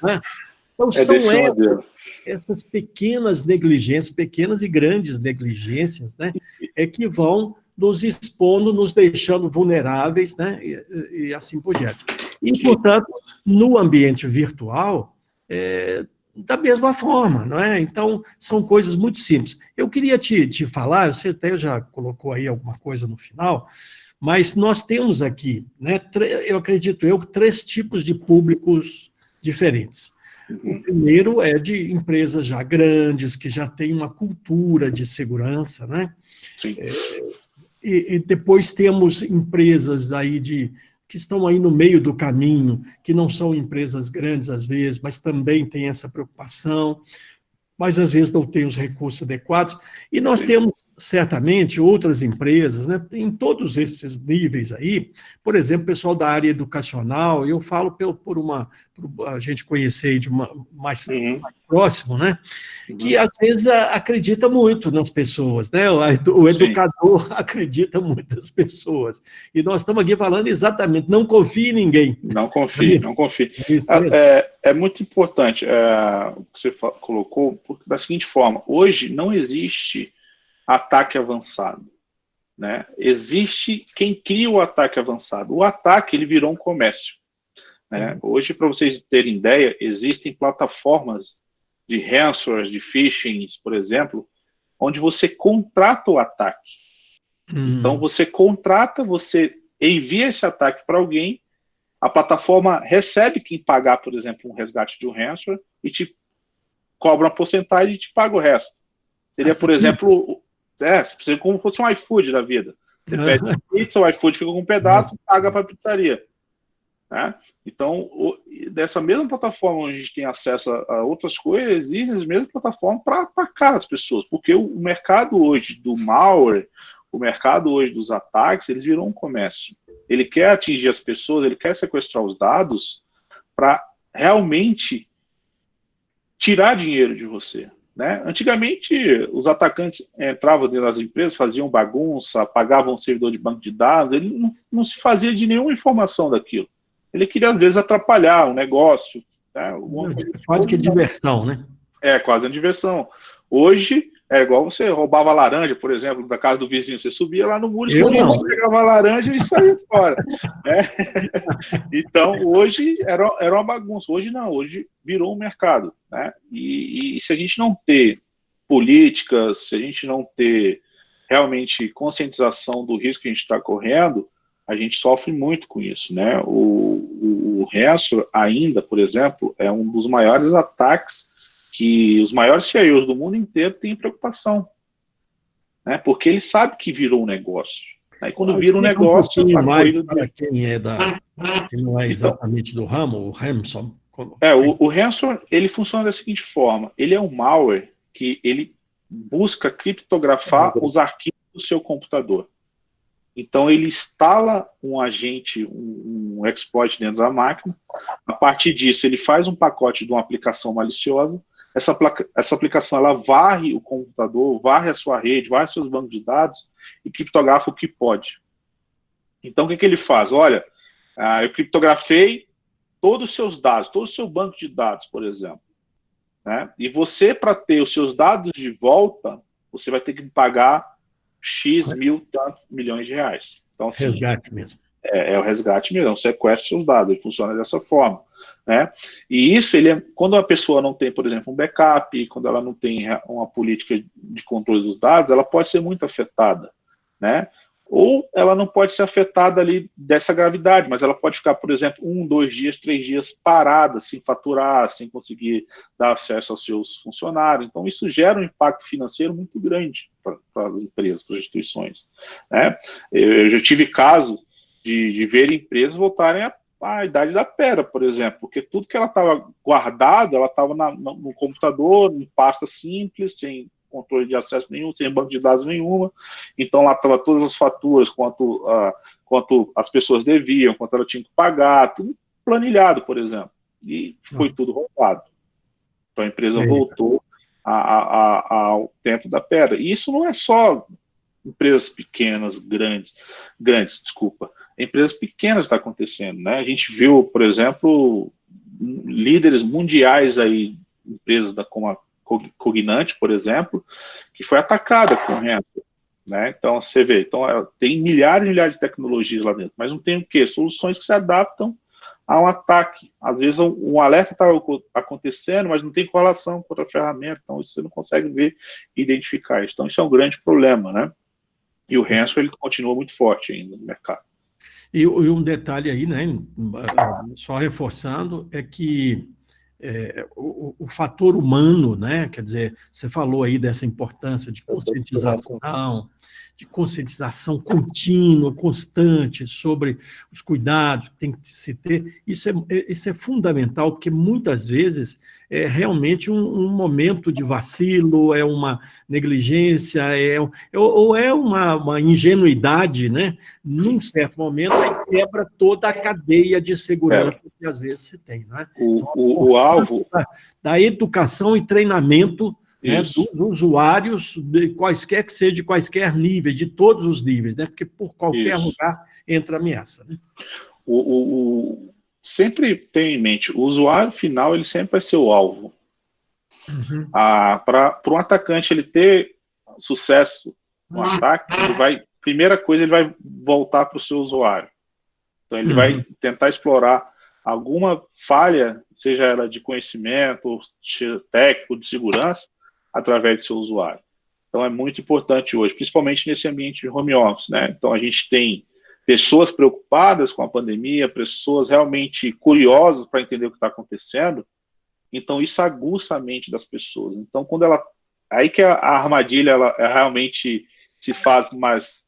né? Então, são essas pequenas negligências, pequenas e grandes negligências, né, que vão nos expondo, nos deixando vulneráveis, né, e assim por diante. E, portanto, no ambiente virtual, da mesma forma, não é? Então, são coisas muito simples. Eu queria te falar, você até já colocou aí alguma coisa no final, Mas nós temos aqui, né, eu acredito 3 tipos de públicos diferentes. O primeiro é de empresas já grandes, que já têm uma cultura de segurança, né? Sim. E depois temos empresas aí que estão aí no meio do caminho, que não são empresas grandes às vezes, mas também têm essa preocupação, mas às vezes não têm os recursos adequados. E nós temos, certamente, outras empresas, né, em todos esses níveis aí, por exemplo, pessoal da área educacional, eu falo por a gente conhecer aí de mais próximo, né, que às vezes acredita muito nas pessoas, né, o educador acredita muito nas pessoas. E nós estamos aqui falando exatamente, não confie em ninguém. Não confie, não confie. É muito importante o que você colocou, da seguinte forma: hoje não existe ataque avançado, né? Existe quem cria o ataque avançado. O ataque, ele virou um comércio, né? Hoje, para vocês terem ideia, existem plataformas de ransomware, de phishing, por exemplo, onde você contrata o ataque. Então, você contrata, você envia esse ataque para alguém, a plataforma recebe quem pagar, por exemplo, um resgate de um ransomware e te cobra uma porcentagem e te paga o resto. Seria, por exemplo, como se fosse um iFood da vida. Você pede pizza, o iFood fica com um pedaço e paga para a pizzaria. Né? Então, dessa mesma plataforma onde a gente tem acesso a outras coisas, existe as mesmas plataformas para atacar as pessoas, porque o mercado hoje do malware, o mercado hoje dos ataques, ele virou um comércio. Ele quer atingir as pessoas, ele quer sequestrar os dados para realmente tirar dinheiro de você. Né? Antigamente, os atacantes entravam dentro das empresas, faziam bagunça, pagavam um servidor de banco de dados, ele não se fazia de nenhuma informação daquilo. Ele queria, às vezes, atrapalhar o negócio. Né? Quase que diversão, né? Quase uma diversão. Hoje, é igual você roubava laranja, por exemplo, da casa do vizinho. Você subia lá no muro, pegava a laranja e saía fora. Né? Então, hoje era uma bagunça. Hoje não, hoje virou um mercado. Né? E se a gente não ter políticas, se a gente não ter realmente conscientização do risco que a gente está correndo, a gente sofre muito com isso. Né? O ransomware ainda, por exemplo, é um dos maiores ataques que os maiores CIOs do mundo inteiro têm preocupação, né? Porque ele sabe que virou um negócio. Né? E quando vira um negócio... Quem não é exatamente do ramo, o ransom. O ransom, ele funciona da seguinte forma: ele é um malware que ele busca criptografar os arquivos do seu computador. Então, ele instala um agente, um exploit dentro da máquina. A partir disso, ele faz um pacote de uma aplicação maliciosa. Essa aplicação, ela varre o computador, varre a sua rede, varre seus bancos de dados e criptografa o que pode. Então, o que ele faz? Olha, eu criptografei todos os seus dados, todo o seu banco de dados, por exemplo. Né? E você, para ter os seus dados de volta, você vai ter que pagar X tantos milhões de reais. Então, assim, resgate mesmo. É o resgate mesmo, é um sequestro de seus dados, ele funciona dessa forma. Né? E isso, quando a pessoa não tem, por exemplo, um backup, quando ela não tem uma política de controle dos dados, ela pode ser muito afetada. Né? Ou ela não pode ser afetada ali dessa gravidade, mas ela pode ficar, por exemplo, 1, 2 dias, 3 dias parada, sem faturar, sem conseguir dar acesso aos seus funcionários. Então, isso gera um impacto financeiro muito grande para as empresas, para as instituições. Né? Eu já tive caso de ver empresas voltarem à idade da pedra, por exemplo, porque tudo que ela estava guardado, ela estava no computador, em pasta simples, sem controle de acesso nenhum, sem banco de dados nenhuma. Então lá estava todas as faturas, quanto as pessoas deviam, quanto ela tinha que pagar, tudo planilhado, por exemplo. E foi tudo roubado. Então a empresa voltou ao tempo da pedra. E isso não é só empresas pequenas, grandes, desculpa. Empresas pequenas está acontecendo, né? A gente viu, por exemplo, líderes mundiais aí, empresas como a Cognante, por exemplo, que foi atacada com ransomware, né? Então, você vê, tem milhares e milhares de tecnologias lá dentro, mas não tem o quê? Soluções que se adaptam a um ataque. Às vezes, um alerta está acontecendo, mas não tem correlação com outra ferramenta, então isso você não consegue ver e identificar. Então, isso é um grande problema, né? E o ransomware ele continua muito forte ainda no mercado. E um detalhe aí, né, só reforçando, é que o fator humano, né, quer dizer, você falou aí dessa importância de conscientização contínua, constante sobre os cuidados que tem que se ter, isso é fundamental, porque muitas vezes é realmente um momento de vacilo, é uma negligência, ou é uma ingenuidade, né? Num certo momento, aí quebra toda a cadeia de segurança que às vezes se tem. Né? O alvo da educação e treinamento, né, dos usuários, de quaisquer que seja, de quaisquer níveis, de todos os níveis, né? Porque por qualquer lugar entra ameaça. Né? Sempre tem em mente, o usuário final ele sempre vai ser o alvo. Uhum. Para um atacante ele ter sucesso no ataque, primeira coisa, ele vai voltar para o seu usuário. Então ele vai tentar explorar alguma falha, seja ela de conhecimento, técnico, de segurança, através do seu usuário. Então é muito importante hoje, principalmente nesse ambiente de home office, né? Então a gente tem pessoas preocupadas com a pandemia, pessoas realmente curiosas para entender o que está acontecendo, então isso aguça a mente das pessoas. Então aí que a armadilha ela realmente se faz mais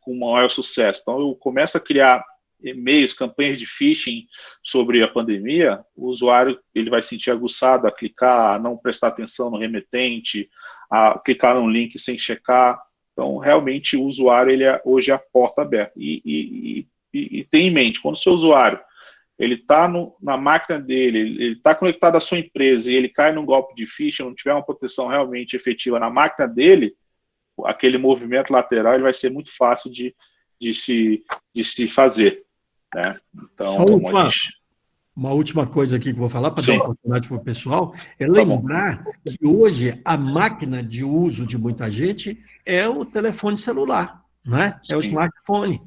com maior sucesso. Então eu começo a criar e-mails, campanhas de phishing sobre a pandemia, o usuário ele vai se sentir aguçado a clicar, a não prestar atenção no remetente, a clicar num link sem checar. Então, realmente, o usuário ele hoje é a porta aberta. E tem em mente, quando o seu usuário ele está na máquina dele, ele está conectado à sua empresa e ele cai num golpe de phishing, não tiver uma proteção realmente efetiva na máquina dele, aquele movimento lateral ele vai ser muito fácil de se fazer. Né? Então, só uma última coisa aqui que eu vou falar para dar uma oportunidade para o pessoal, é lembrar que hoje a máquina de uso de muita gente é o telefone celular, né? É o smartphone.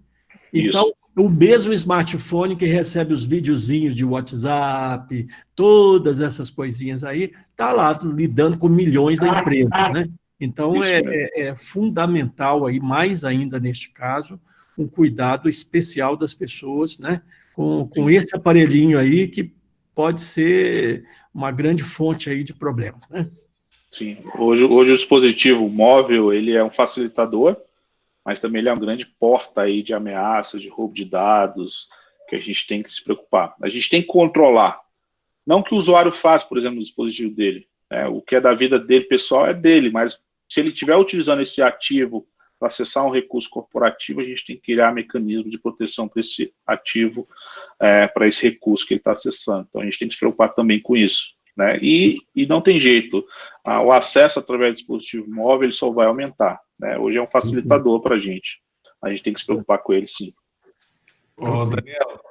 Então, o mesmo smartphone que recebe os videozinhos de WhatsApp, todas essas coisinhas aí, está lá lidando com milhões da empresa, né? Então, é fundamental aí, mais ainda neste caso, um cuidado especial das pessoas, né? Com esse aparelhinho aí, que pode ser uma grande fonte aí de problemas, né? Sim, hoje o dispositivo móvel, ele é um facilitador, mas também ele é uma grande porta aí de ameaças, de roubo de dados, que a gente tem que se preocupar. A gente tem que controlar. Não que o usuário faça, por exemplo, no dispositivo dele. Né? O que é da vida dele, pessoal, é dele, mas se ele estiver utilizando esse ativo para acessar um recurso corporativo, a gente tem que criar mecanismo de proteção para esse ativo, para esse recurso que ele está acessando. Então, a gente tem que se preocupar também com isso. Né? E não tem jeito. O acesso através do dispositivo móvel ele só vai aumentar. Né? Hoje é um facilitador para a gente. A gente tem que se preocupar com ele, sim. Ô, Daniel,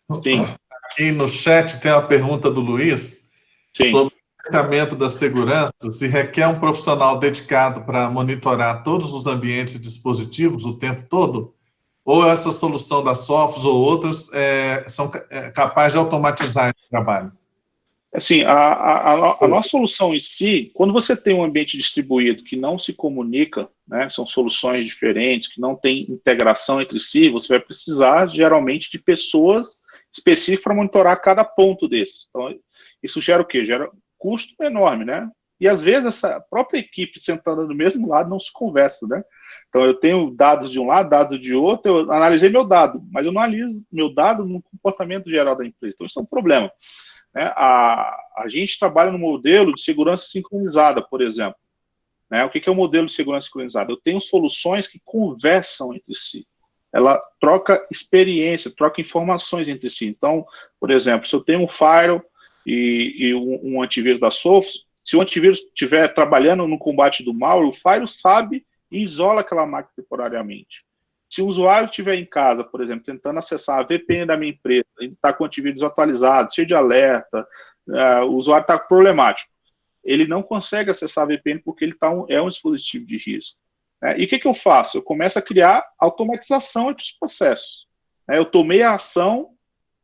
aqui no chat tem uma pergunta do Luiz sobre o gerenciamento da segurança, se requer um profissional dedicado para monitorar todos os ambientes e dispositivos o tempo todo, ou essa solução da Sophos ou outras são capazes de automatizar esse trabalho? Assim, a nossa solução em si, quando você tem um ambiente distribuído que não se comunica, né, são soluções diferentes, que não tem integração entre si, você vai precisar, geralmente, de pessoas específicas para monitorar cada ponto desses. Então, isso gera o quê? Gera custo enorme, né? E, às vezes, essa própria equipe sentada do mesmo lado não se conversa, né? Então, eu tenho dados de um lado, dados de outro, eu analisei meu dado, mas eu não analiso meu dado no comportamento geral da empresa. Então, isso é um problema. Né? A gente trabalha no modelo de segurança sincronizada, por exemplo. Né? O que é o modelo de segurança sincronizada? Eu tenho soluções que conversam entre si. Ela troca experiência, troca informações entre si. Então, por exemplo, se eu tenho um firewall e um antivírus da Sophos, se o antivírus estiver trabalhando no combate do malware, o firewall sabe e isola aquela máquina temporariamente. Se o usuário estiver em casa, por exemplo, tentando acessar a VPN da minha empresa, ele está com o antivírus atualizado, cheio de alerta, o usuário está problemático, ele não consegue acessar a VPN porque ele é um dispositivo de risco. E o que eu faço? Eu começo a criar automatização entre os processos. Eu tomei a ação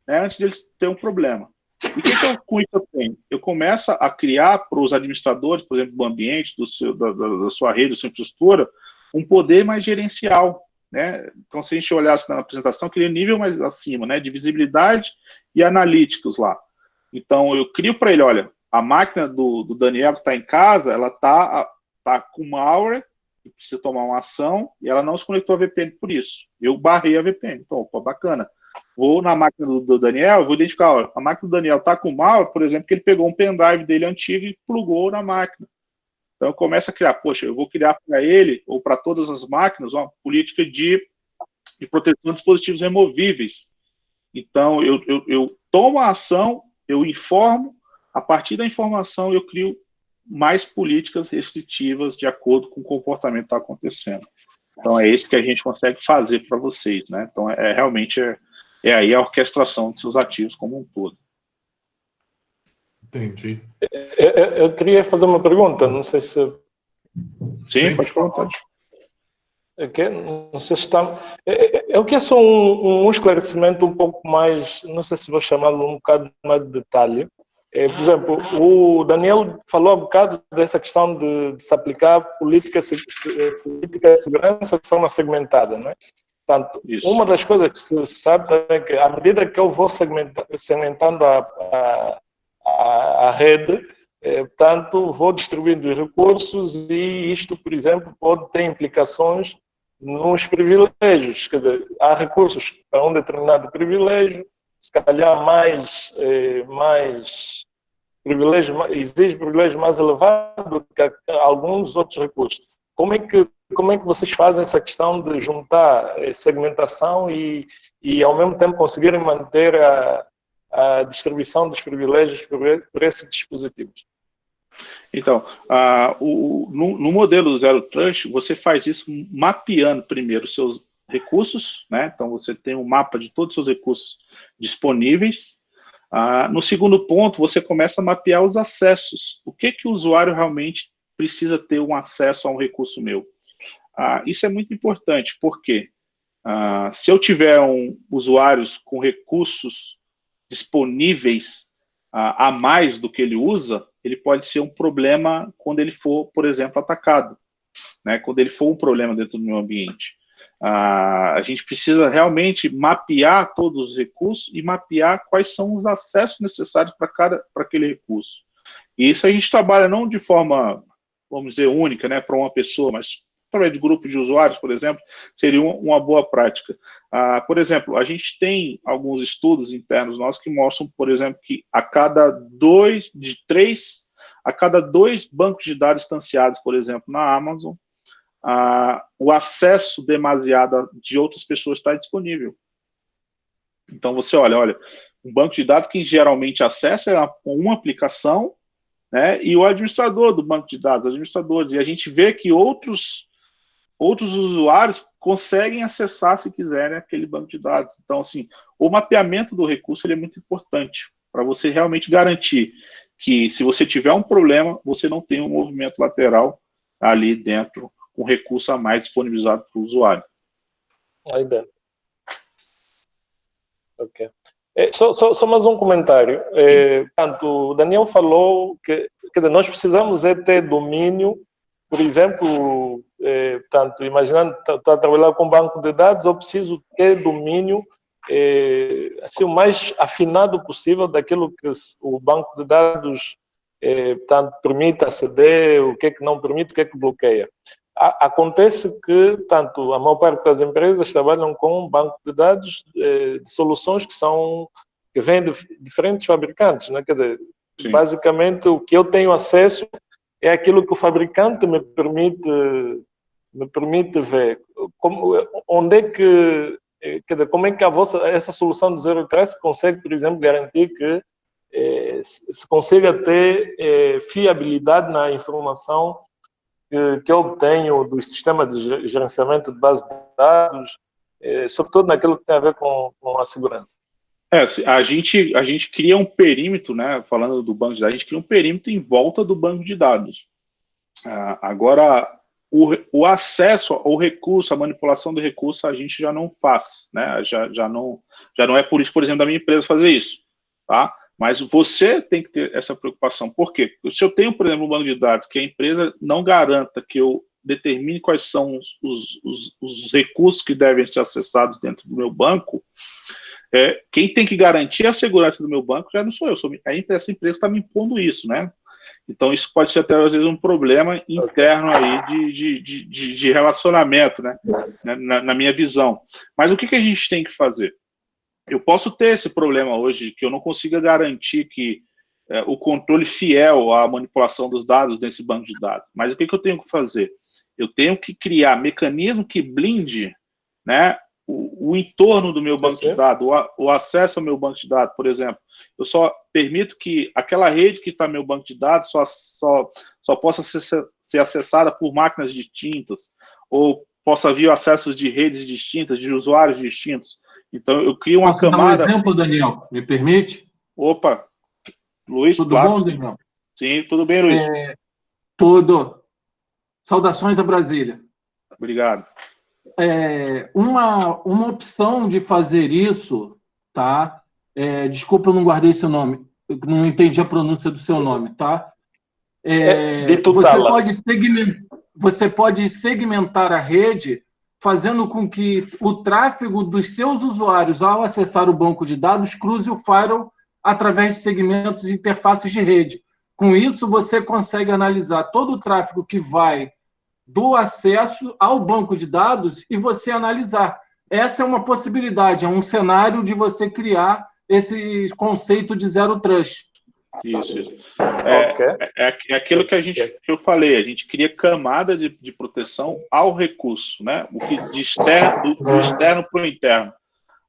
antes deles terem um problema. E com isso eu tenho? Eu começo a criar para os administradores, por exemplo, do ambiente, da sua rede, da sua infraestrutura, um poder mais gerencial, né? Então, se a gente olhasse na apresentação, aquele nível mais acima, né, de visibilidade e analíticos lá. Então, eu crio para ele, olha, a máquina do Daniel que está em casa, ela tá com malware, e precisa tomar uma ação, e ela não se conectou à VPN por isso. Eu barrei a VPN. Então, opa, bacana. Vou na máquina do Daniel, vou identificar, olha, a máquina do Daniel está com malware, por exemplo, que ele pegou um pendrive dele antigo e plugou na máquina. Então, eu começo a criar, poxa, eu vou criar para ele, ou para todas as máquinas, uma política de proteção de dispositivos removíveis. Então, eu tomo a ação, eu informo, a partir da informação eu crio mais políticas restritivas de acordo com o comportamento que está acontecendo. Então, é isso que a gente consegue fazer para vocês, né? Então, realmente aí a orquestração de seus ativos como um todo. Entendi. Eu queria fazer uma pergunta, não sei se... Sim, pode perguntar. Não sei se está... Eu quero só um esclarecimento um pouco mais, não sei se vou chamá-lo um bocado mais de detalhe. Por exemplo, o Daniel falou um bocado dessa questão de se aplicar política de segurança de forma segmentada, não é? Portanto, uma das coisas que se sabe também é que, à medida que eu vou segmentando a rede, portanto, vou distribuindo os recursos e isto, por exemplo, pode ter implicações nos privilégios. Quer dizer, há recursos para um determinado privilégio, se calhar mais privilégio, exige privilégio mais elevado do que alguns outros recursos. Como é que vocês fazem essa questão de juntar segmentação e ao mesmo tempo conseguirem manter a distribuição dos privilégios por esses dispositivos? Então, no modelo Zero Trust, você faz isso mapeando primeiro os seus recursos, né? Então, você tem um mapa de todos os seus recursos disponíveis. No segundo ponto, você começa a mapear os acessos. O que o usuário realmente precisa ter um acesso a um recurso meu? Isso é muito importante, porque se eu tiver usuários com recursos disponíveis a mais do que ele usa, ele pode ser um problema quando ele for, por exemplo, atacado, né? Quando ele for um problema dentro do meu ambiente. A gente precisa realmente mapear todos os recursos e mapear quais são os acessos necessários para aquele recurso. E isso a gente trabalha não de forma, vamos dizer, única, né, para uma pessoa, mas através de grupos de usuários, por exemplo, seria uma boa prática. Por exemplo, a gente tem alguns estudos internos nossos que mostram, por exemplo, que a cada dois bancos de dados instanciados, por exemplo, na Amazon, o acesso demasiado de outras pessoas está disponível. Então, você olha, um banco de dados que geralmente acessa é uma aplicação, né, e o administrador do banco de dados, administradores, e a gente vê que outros usuários conseguem acessar, se quiserem, aquele banco de dados. Então, assim, o mapeamento do recurso ele é muito importante para você realmente garantir que, se você tiver um problema, você não tem um movimento lateral ali dentro, com recurso a mais disponibilizado para o usuário. Aí bem. Ok. Só mais um comentário. Tanto o Daniel falou que nós precisamos ter domínio, por exemplo, tanto imaginando estar a trabalhar com banco de dados, eu preciso ter domínio assim, o mais afinado possível daquilo que o banco de dados tanto permite aceder, o que é que não permite, o que é que bloqueia. Acontece que tanto a maior parte das empresas trabalham com um banco de dados de soluções que vêm de diferentes fabricantes, né? Quer dizer, basicamente o que eu tenho acesso é aquilo que o fabricante me permite ver. Onde é que, quer dizer, como é que essa solução de Zero Trust consegue, por exemplo, garantir que se consiga ter fiabilidade na informação que eu obtenho do sistema de gerenciamento de base de dados, sobretudo naquilo que tem a ver com a segurança? A gente cria um perímetro, né, falando do banco de dados, a gente cria um perímetro em volta do banco de dados. Agora, o acesso ao recurso, a manipulação do recurso, a gente já não faz, né, já não é por isso, por exemplo, da minha empresa fazer isso, tá? Mas você tem que ter essa preocupação. Por quê? Se eu tenho, por exemplo, um banco de dados que a empresa não garanta que eu determine quais são os recursos que devem ser acessados dentro do meu banco, quem tem que garantir a segurança do meu banco já não sou eu, essa empresa está me impondo isso, né? Então, isso pode ser até, às vezes, um problema interno aí de relacionamento, né? Na minha visão. Mas o que a gente tem que fazer? Eu posso ter esse problema hoje, que eu não consiga garantir que o controle fiel à manipulação dos dados nesse banco de dados. Mas o que eu tenho que fazer? Eu tenho que criar mecanismo que blinde, né, o entorno do meu banco de dados, o acesso ao meu banco de dados, por exemplo. Eu só permito que aquela rede que está no meu banco de dados só possa ser acessada por máquinas distintas, ou possa vir acessos de redes distintas, de usuários distintos. Então, eu crio uma camada... Posso dar um exemplo, Daniel? Me permite? Opa, Luiz, tudo claro. Bom, Daniel? Sim, tudo bem, Luiz? Tudo. Saudações da Brasília. Obrigado. Uma opção de fazer isso, tá? Desculpa, eu não guardei seu nome, eu não entendi a pronúncia do seu nome, tá? Você pode segmentar a rede fazendo com que o tráfego dos seus usuários, ao acessar o banco de dados, cruze o firewall através de segmentos e interfaces de rede. Com isso, você consegue analisar todo o tráfego que vai do acesso ao banco de dados e você analisar. Essa é uma possibilidade, é um cenário de você criar esse conceito de zero trust. Isso. É aquilo que eu falei, a gente cria camada de proteção ao recurso, né? O que do externo para o interno.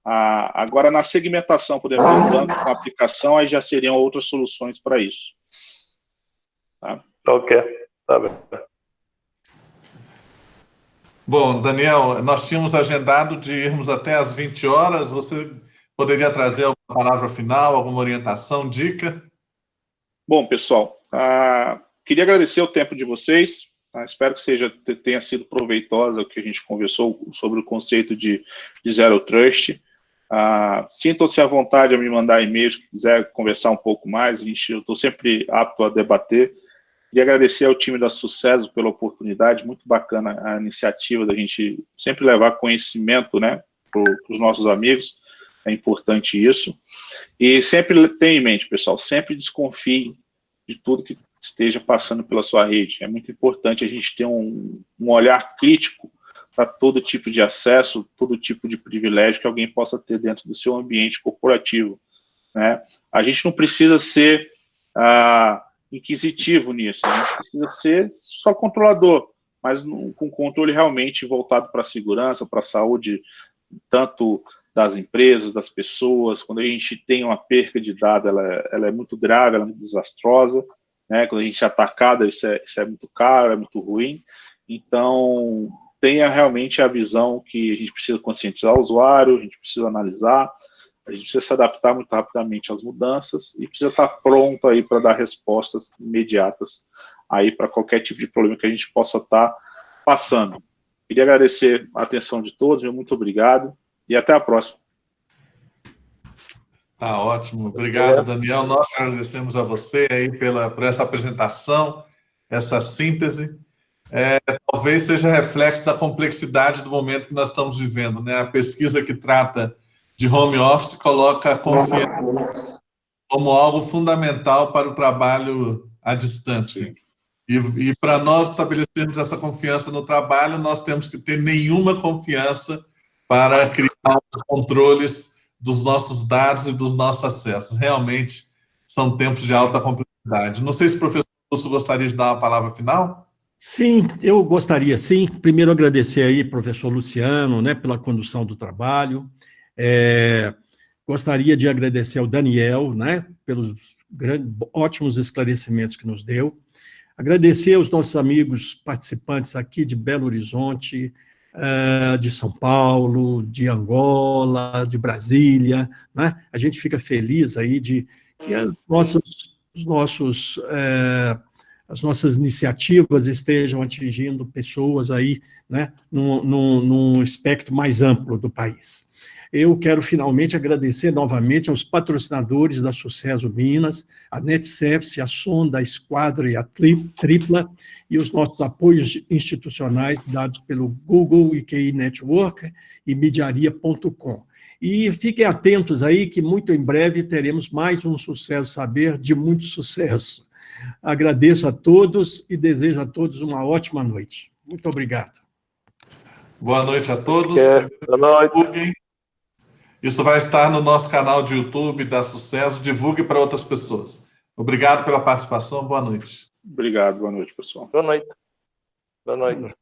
Agora, na segmentação, por exemplo, do banco com a aplicação, aí já seriam outras soluções para isso. Tá? Ok, tá bem. Bom, Daniel, nós tínhamos agendado de irmos até às 20 horas. Você poderia trazer alguma palavra final, alguma orientação, dica? Bom, pessoal, queria agradecer o tempo de vocês. Espero que tenha sido proveitosa o que a gente conversou sobre o conceito de Zero Trust. Sintam-se à vontade a me mandar e-mails se quiser conversar um pouco mais. Eu estou sempre apto a debater. Queria agradecer ao time da Sucesso pela oportunidade, muito bacana a iniciativa da gente sempre levar conhecimento, né, para os nossos amigos, é importante isso. E sempre tenha em mente, pessoal, sempre desconfie de tudo que esteja passando pela sua rede. É muito importante a gente ter um olhar crítico para todo tipo de acesso, todo tipo de privilégio que alguém possa ter dentro do seu ambiente corporativo, né? A gente não precisa ser inquisitivo nisso, a gente precisa ser só controlador, mas com controle realmente voltado para a segurança, para a saúde, tanto das empresas, das pessoas. Quando a gente tem uma perca de dados, ela é muito grave, ela é muito desastrosa, né? Quando a gente é atacado, isso é muito caro, é muito ruim. Então, tenha realmente a visão que a gente precisa conscientizar o usuário, a gente precisa analisar, a gente precisa se adaptar muito rapidamente às mudanças e precisa estar pronto aí para dar respostas imediatas aí para qualquer tipo de problema que a gente possa estar passando. Queria agradecer a atenção de todos, muito obrigado e até a próxima. Tá ótimo. Obrigado, Daniel. Nós agradecemos a você aí por essa apresentação, essa síntese. Talvez seja reflexo da complexidade do momento que nós estamos vivendo, né? A pesquisa que trata de home office coloca a confiança como algo fundamental para o trabalho à distância. E para nós estabelecermos essa confiança no trabalho, nós temos que ter nenhuma confiança para criar os controles dos nossos dados e dos nossos acessos. Realmente são tempos de alta complexidade. Não sei se o professor Lúcio gostaria de dar uma palavra final? Sim, eu gostaria, sim. Primeiro, agradecer aí, professor Luciano, né, pela condução do trabalho. Gostaria de agradecer ao Daniel, né, pelos ótimos esclarecimentos que nos deu. Agradecer aos nossos amigos participantes aqui de Belo Horizonte, de São Paulo, de Angola, de Brasília, né? A gente fica feliz aí de que as nossas iniciativas estejam atingindo pessoas aí, né, num espectro mais amplo do país. eu quero finalmente agradecer novamente aos patrocinadores da Sucesso Minas, a NetService, a Sonda, a Esquadra e a Tripla, e os nossos apoios institucionais dados pelo Google, IQI Network e Mediaria.com. E fiquem atentos aí que muito em breve teremos mais um Sucesso Saber de muito sucesso. Agradeço a todos e desejo a todos uma ótima noite. Muito obrigado. Boa noite a todos. Boa noite. Isso vai estar no nosso canal de YouTube da Sucesso. Divulgue para outras pessoas. Obrigado pela participação. Boa noite. Obrigado. Boa noite, pessoal. Boa noite. Boa noite.